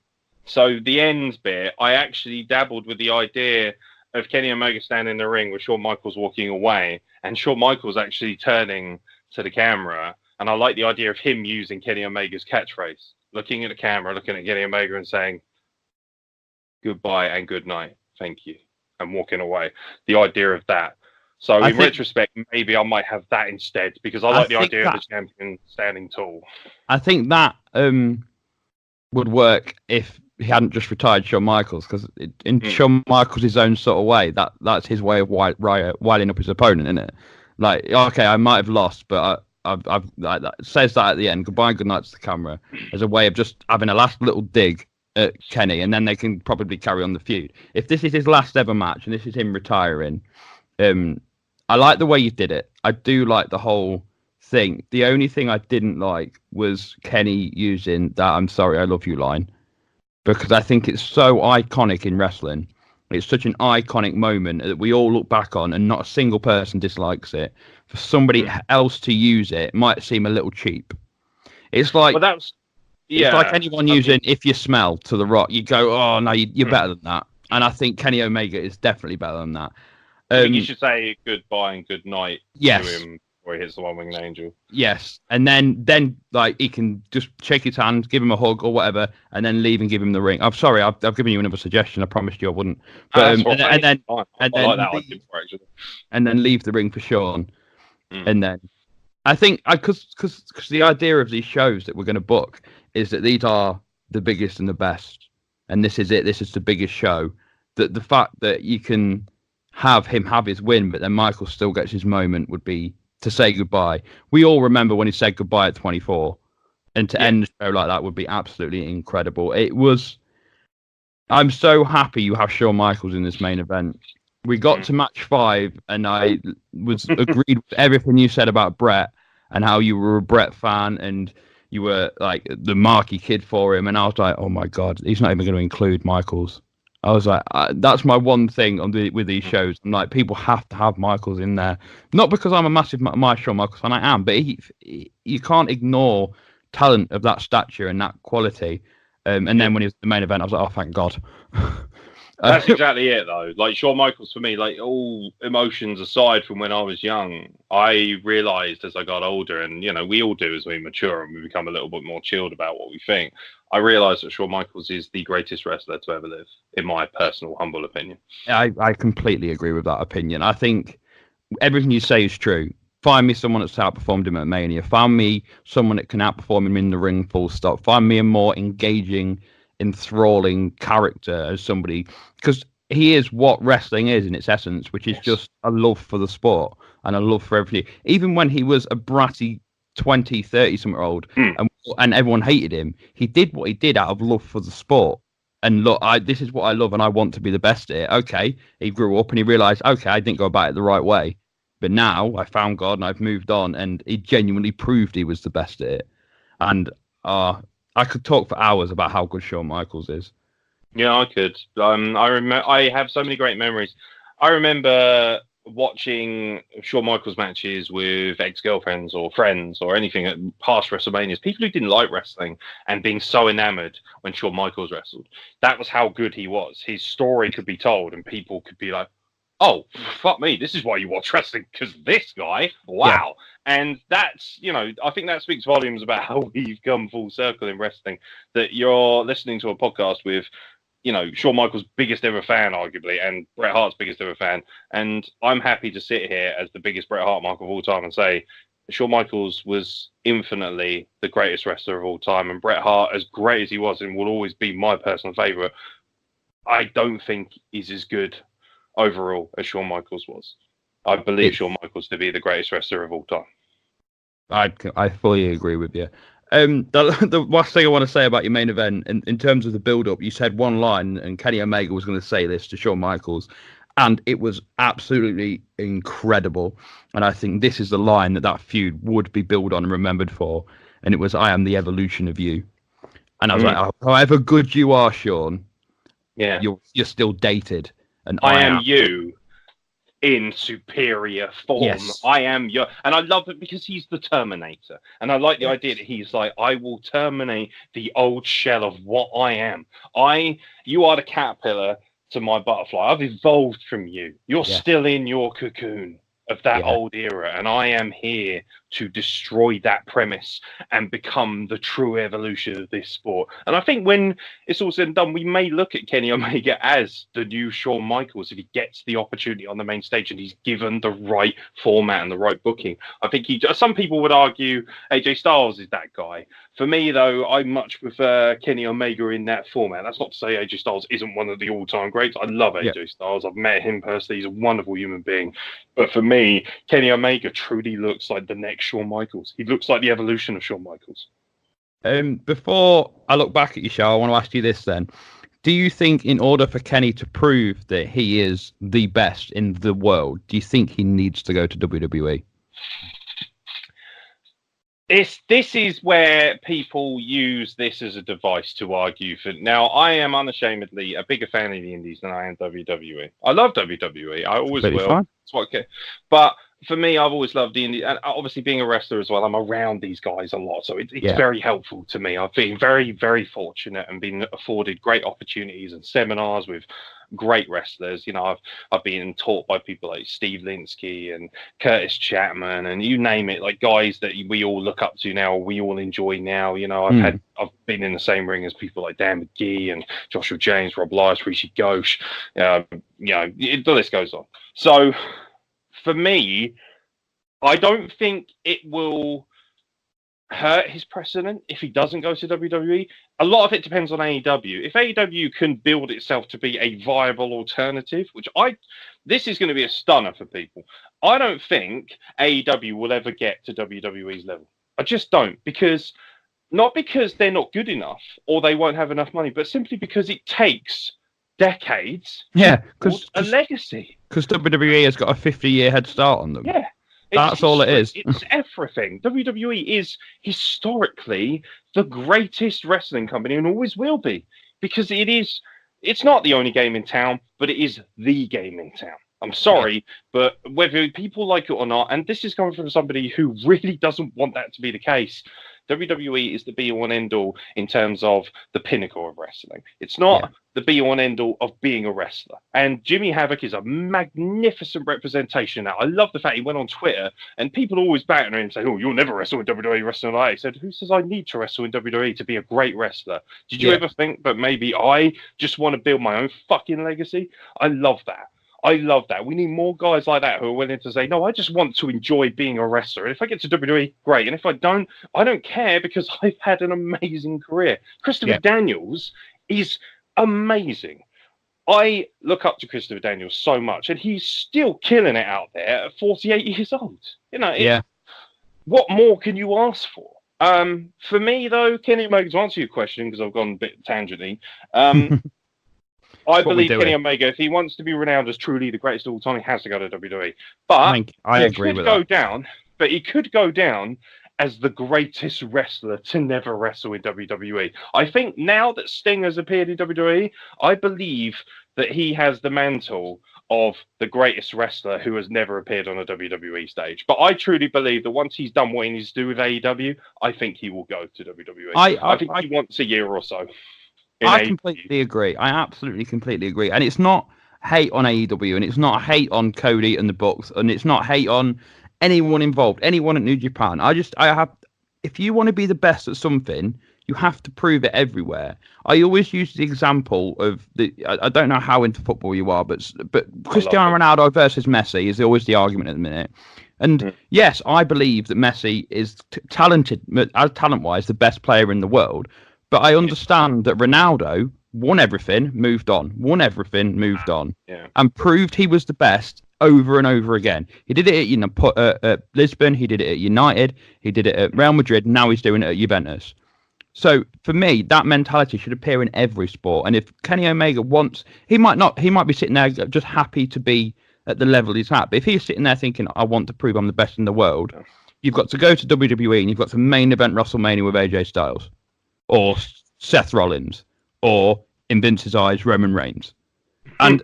So the end bit, I actually dabbled with the idea of Kenny Omega standing in the ring with Shawn Michaels walking away, and Shawn Michaels actually turning to the camera. And I like the idea of him using Kenny Omega's catchphrase, looking at the camera, looking at Kenny Omega and saying, goodbye and good night. Thank you. and walking away. The idea of that. So in retrospect, maybe I might have that instead, because I like the idea of the champion standing tall. I think that would work if he hadn't just retired Shawn Michaels, because in Shawn Michaels' own sort of way, that's his way of wiling up his opponent, isn't it? Like, okay, I might have lost, but I've says that at the end, goodbye and good night to the camera, as a way of just having a last little dig at Kenny, and then they can probably carry on the feud. If this is his last ever match and this is him retiring, I like the way you did it. I do like the whole thing. The only thing I didn't like was Kenny using that "I'm sorry, I love you" line, because I think it's so iconic in wrestling. It's such an iconic moment that we all look back on, and not a single person dislikes it. For somebody else to use it might seem a little cheap. It's like, it's like anyone using "if you smell" to The Rock. You go, oh no, you're better than that. And I think Kenny Omega is definitely better than that. I think you should say goodbye and good night to him before he hits the one-winged angel. Yes, and then like he can just shake his hand, give him a hug or whatever, and then leave and give him the ring. I'm sorry, I've given you another suggestion. I promised you I wouldn't. But and then leave the ring for Shawn, and then I think because the idea of these shows that we're going to book is that these are the biggest and the best, and this is it. This is the biggest show. That the fact that you can have him have his win, but then Michael still gets his moment would be to say goodbye. We all remember when he said goodbye at 24, and to end the show like that would be absolutely incredible. I'm so happy you have Shawn Michaels in this main event. We got to match 5, and I was agreed with everything you said about Bret and how you were a Bret fan and you were like the marquee kid for him. And I was like, oh my God, he's not even going to include Michaels. I was like, that's my one thing with these shows. I'm like, people have to have Michaels in there. Not because I'm a massive Shawn Michaels fan, I am, but you can't ignore talent of that stature and that quality. And then when he was the main event, I was like, oh, thank God. That's exactly it, though. Like, Shawn Michaels, for me, like, all emotions aside from when I was young, I realised as I got older, and, you know, we all do as we mature and we become a little bit more chilled about what we think, I realised that Shawn Michaels is the greatest wrestler to ever live, in my personal, humble opinion. I completely agree with that opinion. I think everything you say is true. Find me someone that's outperformed him at Mania. Find me someone that can outperform him in the ring, full stop. Find me a more engaging, enthralling character as somebody, because he is what wrestling is in its essence, which is just a love for the sport and a love for everything. Even when he was a bratty 20, 30-something-old and everyone hated him, he did what he did out of love for the sport. And look, this is what I love and I want to be the best at it. Okay, he grew up and he realised, okay, I didn't go about it the right way. But now I found God and I've moved on, and he genuinely proved he was the best at it. And I could talk for hours about how good Shawn Michaels is. Yeah, I could. I have so many great memories. I remember watching Shawn Michaels matches with ex-girlfriends or friends or anything at past WrestleManias. People who didn't like wrestling and being so enamored when Shawn Michaels wrestled. That was how good he was. His story could be told and people could be like, oh, fuck me, this is why you watch wrestling, because this guy, wow. Yeah. And that's, you know, I think that speaks volumes about how we've come full circle in wrestling, that you're listening to a podcast with, you know, Shawn Michaels' biggest ever fan, arguably, and Bret Hart's biggest ever fan. And I'm happy to sit here as the biggest Bret Hart mark of all time and say Shawn Michaels was infinitely the greatest wrestler of all time. And Bret Hart, as great as he was and will always be my personal favourite, I don't think he's as good overall as Shawn Michaels was. I believe Shawn Michaels to be the greatest wrestler of all time. I fully agree with you. The last thing I want to say about your main event, in terms of the build-up, you said one line, and Kenny Omega was going to say this to Shawn Michaels, and it was absolutely incredible. And I think this is the line that feud would be built on and remembered for, and it was, "I am the evolution of you." And I was like, however good you are, Shawn, you're still dated. And I am you in superior form. Yes. I am your, and I love it because he's the Terminator. And I like the idea that he's like, I will terminate the old shell of what I am. You are the caterpillar to my butterfly. I've evolved from you. You're still in your cocoon. of that old era, and I am here to destroy that premise and become the true evolution of this sport. And I think when it's all said and done, we may look at Kenny Omega as the new Shawn Michaels if he gets the opportunity on the main stage and he's given the right format and the right booking. I think some people would argue AJ Styles is that guy. For me, though, I much prefer Kenny Omega in that format. That's not to say AJ Styles isn't one of the all-time greats. I love AJ Styles. I've met him personally. He's a wonderful human being. But for me, Kenny Omega truly looks like the next Shawn Michaels. He looks like the evolution of Shawn Michaels. Before I look back at you, Shah, I want to ask you this then. Do you think in order for Kenny to prove that he is the best in the world, do you think he needs to go to WWE? This is where people use this as a device to argue for. Now, I am unashamedly a bigger fan of the Indies than I am WWE. I love WWE. I always will. That's what but for me, I've always loved the Indies. And obviously, being a wrestler as well, I'm around these guys a lot. So it's very helpful to me. I've been very, very fortunate and been afforded great opportunities and seminars with great wrestlers. You know, I've been taught by people like Steve Linsky and Curtis Chapman and you name it, like guys that we all look up to now, we all enjoy now. You know, I've been in the same ring as people like Dan McGee and Joshua James, Rob Lyons, Rishi Ghosh. You know, the list goes on. So for me, I don't think it will hurt his precedent if he doesn't go to WWE. A lot of it depends on AEW. If AEW can build itself to be a viable alternative, this is going to be a stunner for people. I don't think AEW will ever get to WWE's level. I just don't, not because they're not good enough or they won't have enough money, but simply because it takes decades to build a legacy. Because WWE has got a 50-year head start on them. Yeah. That's all it is. It's everything. WWE is historically the greatest wrestling company and always will be, because it's not the only game in town, but it is the game in town. I'm sorry, but whether people like it or not, and this is coming from somebody who really doesn't want that to be the case, WWE is the be-all and end-all in terms of the pinnacle of wrestling. It's not the be-all and end-all of being a wrestler. And Jimmy Havoc is a magnificent representation of that. I love the fact he went on Twitter and people always batter him and say, "Oh, you'll never wrestle in WWE wrestling like." He said, "Who says I need to wrestle in WWE to be a great wrestler? Did you ever think that maybe I just want to build my own fucking legacy?" I love that. I love that. We need more guys like that who are willing to say, "No, I just want to enjoy being a wrestler. And if I get to WWE, great. And if I don't care because I've had an amazing career." Christopher Daniels is amazing. I look up to Christopher Daniels so much, and he's still killing it out there at 48 years old. You know, what more can you ask for? For me, though, Kenny Omega, to answer your question, because I've gone a bit tangently, I believe Kenny Omega, if he wants to be renowned as truly the greatest of all time, he has to go to WWE. But I agree with that. But he could go down as the greatest wrestler to never wrestle in WWE. I think now that Sting has appeared in WWE, I believe that he has the mantle of the greatest wrestler who has never appeared on a WWE stage. But I truly believe that once he's done what he needs to do with AEW, I think he will go to WWE. I think he wants a year or so. I completely agree. I absolutely completely agree. And it's not hate on AEW, and it's not hate on Cody and the Bucks, and it's not hate on anyone involved, anyone at New Japan. If you want to be the best at something, you have to prove it everywhere. I always use the example of I don't know how into football you are, but Cristiano Ronaldo versus Messi is always the argument at the minute. And yes, I believe that Messi is talented, talent-wise, the best player in the world. But I understand that Ronaldo won everything, moved on, and proved he was the best over and over again. He did it at Lisbon, he did it at United, he did it at Real Madrid, now he's doing it at Juventus. So for me, that mentality should appear in every sport. And if Kenny Omega he might be sitting there just happy to be at the level he's at. But if he's sitting there thinking, "I want to prove I'm the best in the world," you've got to go to WWE and you've got to main event WrestleMania with AJ Styles, or Seth Rollins, or in Vince's eyes, Roman Reigns. And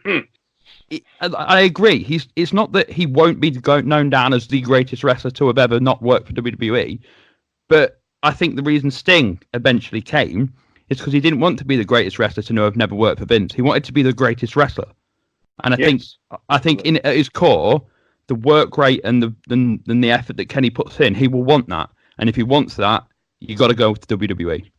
I agree. It's not that he won't be known down as the greatest wrestler to have ever not worked for WWE, but I think the reason Sting eventually came is because he didn't want to be the greatest wrestler to have never worked for Vince. He wanted to be the greatest wrestler. And I think at his core, the work rate and the effort that Kenny puts in, he will want that. And if he wants that, you got to go with WWE.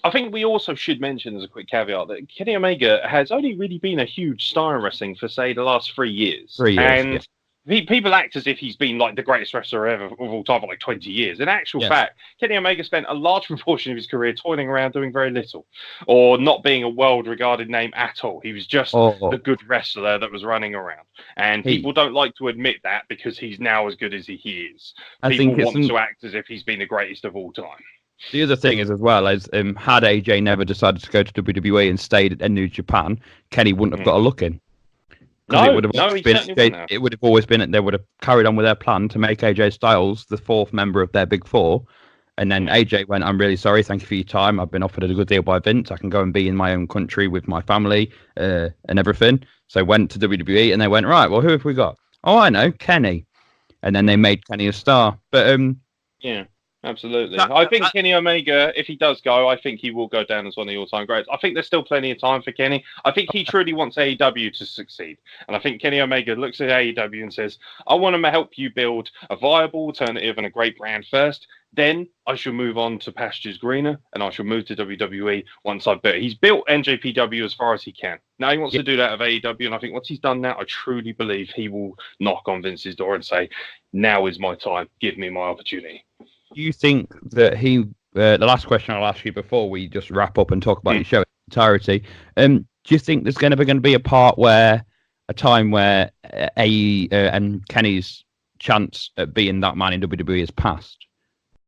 I think we also should mention as a quick caveat that Kenny Omega has only really been a huge star in wrestling for, say, the last 3 years. 3 years, and yeah. People act as if he's been like the greatest wrestler ever of all time for like 20 years. In actual fact, Kenny Omega spent a large proportion of his career toiling around doing very little, or not being a world-regarded name at all. He was just the good wrestler that was running around. And people don't like to admit that because he's now as good as he is. People want to act as if he's been the greatest of all time. The other thing is, as well, as had AJ never decided to go to WWE and stayed at New Japan, Kenny wouldn't have got a look in. It would have always been, they would have carried on with their plan to make AJ Styles the fourth member of their big four. And then AJ went, I'm really sorry, thank you for your time. I've been offered a good deal by Vince. I can go and be in my own country with my family and everything. So went to WWE and they went, right, well, who have we got? Oh, I know, Kenny. And then they made Kenny a star. But yeah. Absolutely. I think Kenny Omega, if he does go, I think he will go down as one of the all-time greats. I think there's still plenty of time for Kenny. I think he truly wants AEW to succeed. And I think Kenny Omega looks at AEW and says, I want to help you build a viable alternative and a great brand first. Then I shall move on to pastures greener and I shall move to WWE once I've built. He's built NJPW as far as he can. Now he wants to do that of AEW. And I think once he's done that, I truly believe he will knock on Vince's door and say, now is my time. Give me my opportunity. Do you think that the last question I'll ask you before we just wrap up and talk about your show in entirety, do you think there's going to be a time where and Kenny's chance at being that man in WWE is past?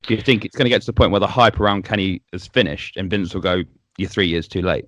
Do you think it's going to get to the point where the hype around Kenny is finished and Vince will go, you're 3 years too late?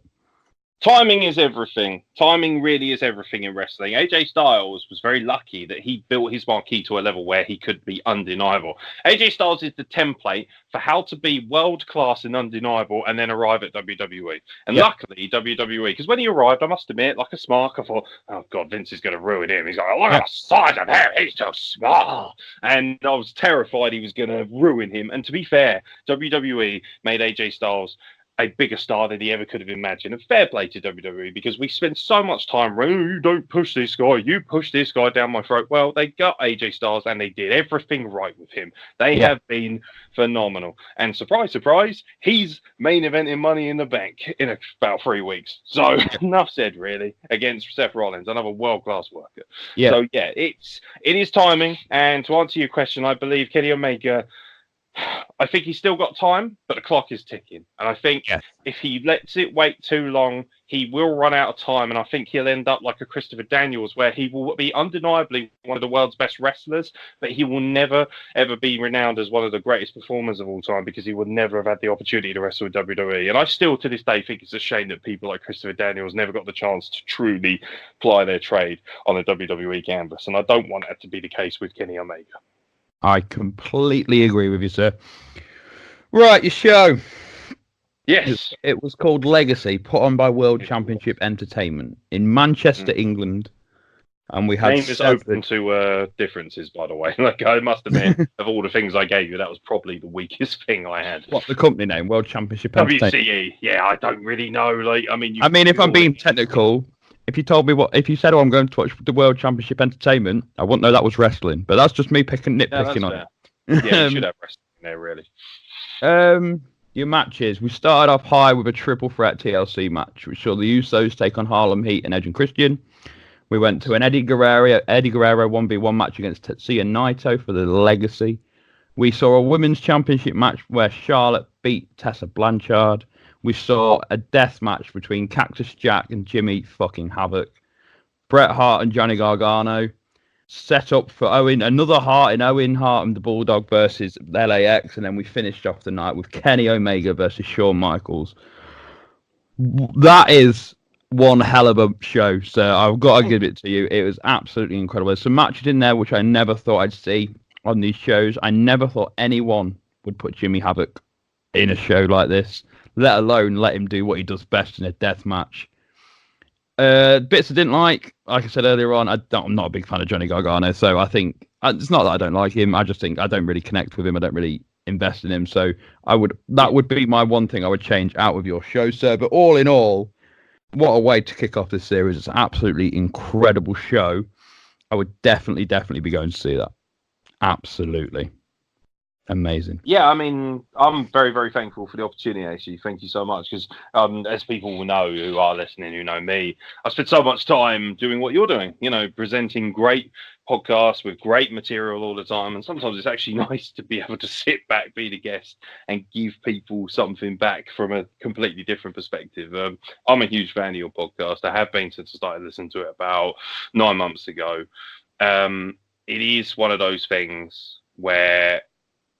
Timing is everything. Timing really is everything in wrestling. AJ Styles was very lucky that he built his marquee to a level where he could be undeniable. AJ Styles is the template for how to be world-class and undeniable and then arrive at WWE. And luckily, WWE, because when he arrived, I must admit, like a smark, I thought, oh, God, Vince is going to ruin him. He's like, look at the size of him. He's so small. And I was terrified he was going to ruin him. And to be fair, WWE made AJ Styles a bigger star than he ever could have imagined. And fair play to WWE, because we spend so much time, you don't push this guy, you push this guy down my throat. Well, they got AJ Styles and they did everything right with him. They have been phenomenal. And surprise, surprise, he's main eventing Money in the Bank in about 3 weeks. So enough said, really, against Seth Rollins, another world-class worker. Yeah. So yeah, it is timing. And to answer your question, I believe Kenny Omega, I think he's still got time, but the clock is ticking. And I think if he lets it wait too long, he will run out of time. And I think he'll end up like a Christopher Daniels, where he will be undeniably one of the world's best wrestlers, but he will never, ever be renowned as one of the greatest performers of all time, because he would never have had the opportunity to wrestle with WWE. And I still, to this day, think it's a shame that people like Christopher Daniels never got the chance to truly ply their trade on the WWE canvas. And I don't want that to be the case with Kenny Omega. I completely agree with you, sir. Right, your show. Yes. It was called Legacy, put on by World Championship Entertainment in Manchester, England. And we had... Name is open to differences, by the way. Like, I must admit, of all the things I gave you, that was probably the weakest thing I had. What's the company name? World Championship Entertainment? WCE. Yeah, I don't really know. Like, I mean, if I'm being technical... If you told me if you said, I'm going to watch the World Championship Entertainment, I wouldn't know that was wrestling. But that's just me nitpicking on it. Yeah, you should have wrestling there, really. Your matches. We started off high with a triple threat TLC match, which saw the Usos take on Harlem Heat and Edge and Christian. We went to an Eddie Guerrero 1v1 match against Tetsuya Naito for the Legacy. We saw a women's championship match where Charlotte beat Tessa Blanchard. We saw a death match between Cactus Jack and Jimmy fucking Havoc. Bret Hart and Johnny Gargano. Set up for another Hart in Owen Hart and the Bulldog versus LAX. And then we finished off the night with Kenny Omega versus Shawn Michaels. That is one hell of a show, so I've got to give it to you. It was absolutely incredible. There's some matches in there which I never thought I'd see on these shows. I never thought anyone would put Jimmy Havoc in a show like this, let alone let him do what he does best in a death match. Bits I didn't like I said earlier on, I'm not a big fan of Johnny Gargano, so I think it's not that I don't like him. I just think I don't really connect with him. I don't really invest in him, so that would be my one thing I would change out of your show, sir. But all in all, what a way to kick off this series. It's an absolutely incredible show. I would definitely be going to see that. Absolutely. Amazing. Yeah, I mean, I'm very, very thankful for the opportunity, actually. Thank you so much. Because as people will know who are listening, who know me, I spent so much time doing what you're doing, presenting great podcasts with great material all the time. And sometimes it's actually nice to be able to sit back, be the guest, and give people something back from a completely different perspective. I'm a huge fan of your podcast. I have been since I started listening to it about 9 months ago. It is one of those things where,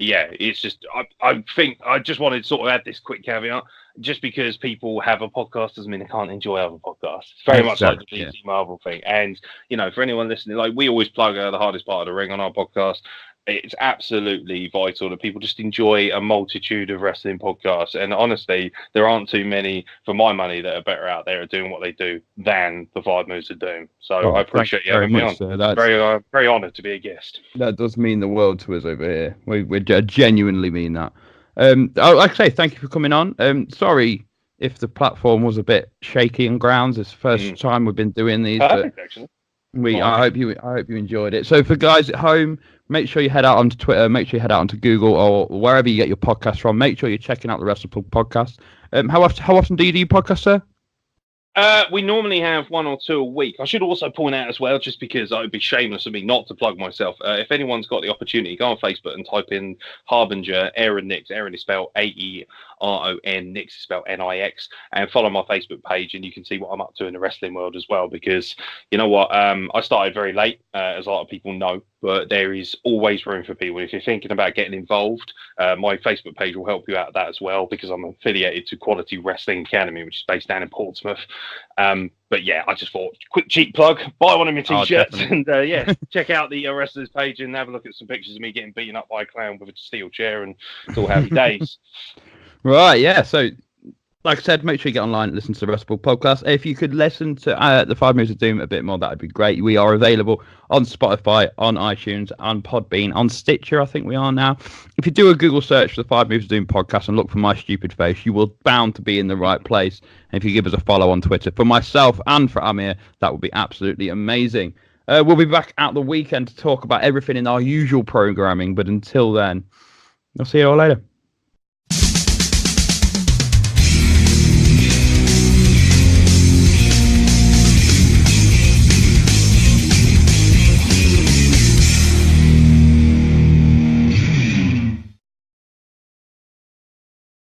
yeah, it's just, I think I just wanted to sort of add this quick caveat. Just because people have a podcast doesn't mean they can't enjoy other podcasts. It's very much like the DC Marvel thing. And, for anyone listening, like we always plug the hardest part of the ring on our podcast. It's absolutely vital that people just enjoy a multitude of wrestling podcasts. And honestly, there aren't too many, for my money, that are better out there at doing what they do than the 5 Moves of Doom. So I appreciate you having me on. Very honoured to be a guest. That does mean the world to us over here. We genuinely mean that. Like I say, thank you for coming on. Sorry if the platform was a bit shaky on grounds. It's the first time we've been doing these. I hope you enjoyed it. So for guys at home, make sure you head out onto Twitter, make sure you head out onto Google or wherever you get your podcast from. Make sure you're checking out the WrestlePlug Podcast. How often do you do your podcast, sir? We normally have 1 or 2 a week. I should also point out as well, just because it would be shameless of me not to plug myself. If anyone's got the opportunity, go on Facebook and type in Harbinger, Aaron Nix. Aaron is spelled Aeron, Nix is spelled Nix, and follow my Facebook page, and you can see what I'm up to in the wrestling world as well. Because you know what, I started very late, as a lot of people know, but there is always room for people. If you're thinking about getting involved, my Facebook page will help you out with that as well, because I'm affiliated to Quality Wrestling Academy, which is based down in Portsmouth. But yeah, I just thought, quick cheap plug, buy one of my t-shirts, and check out the wrestlers page and have a look at some pictures of me getting beaten up by a clown with a steel chair, and it's all happy days. Right, yeah. So, like I said, make sure you get online and listen to the WrestlePlug Podcast. If you could listen to the 5 Moves of Doom a bit more, that would be great. We are available on Spotify, on iTunes, on Podbean, on Stitcher, I think we are now. If you do a Google search for the 5 Moves of Doom podcast and look for my stupid face, you will bound to be in the right place. And if you give us a follow on Twitter, for myself and for Amer, that would be absolutely amazing. We'll be back at the weekend to talk about everything in our usual programming. But until then, I'll see you all later.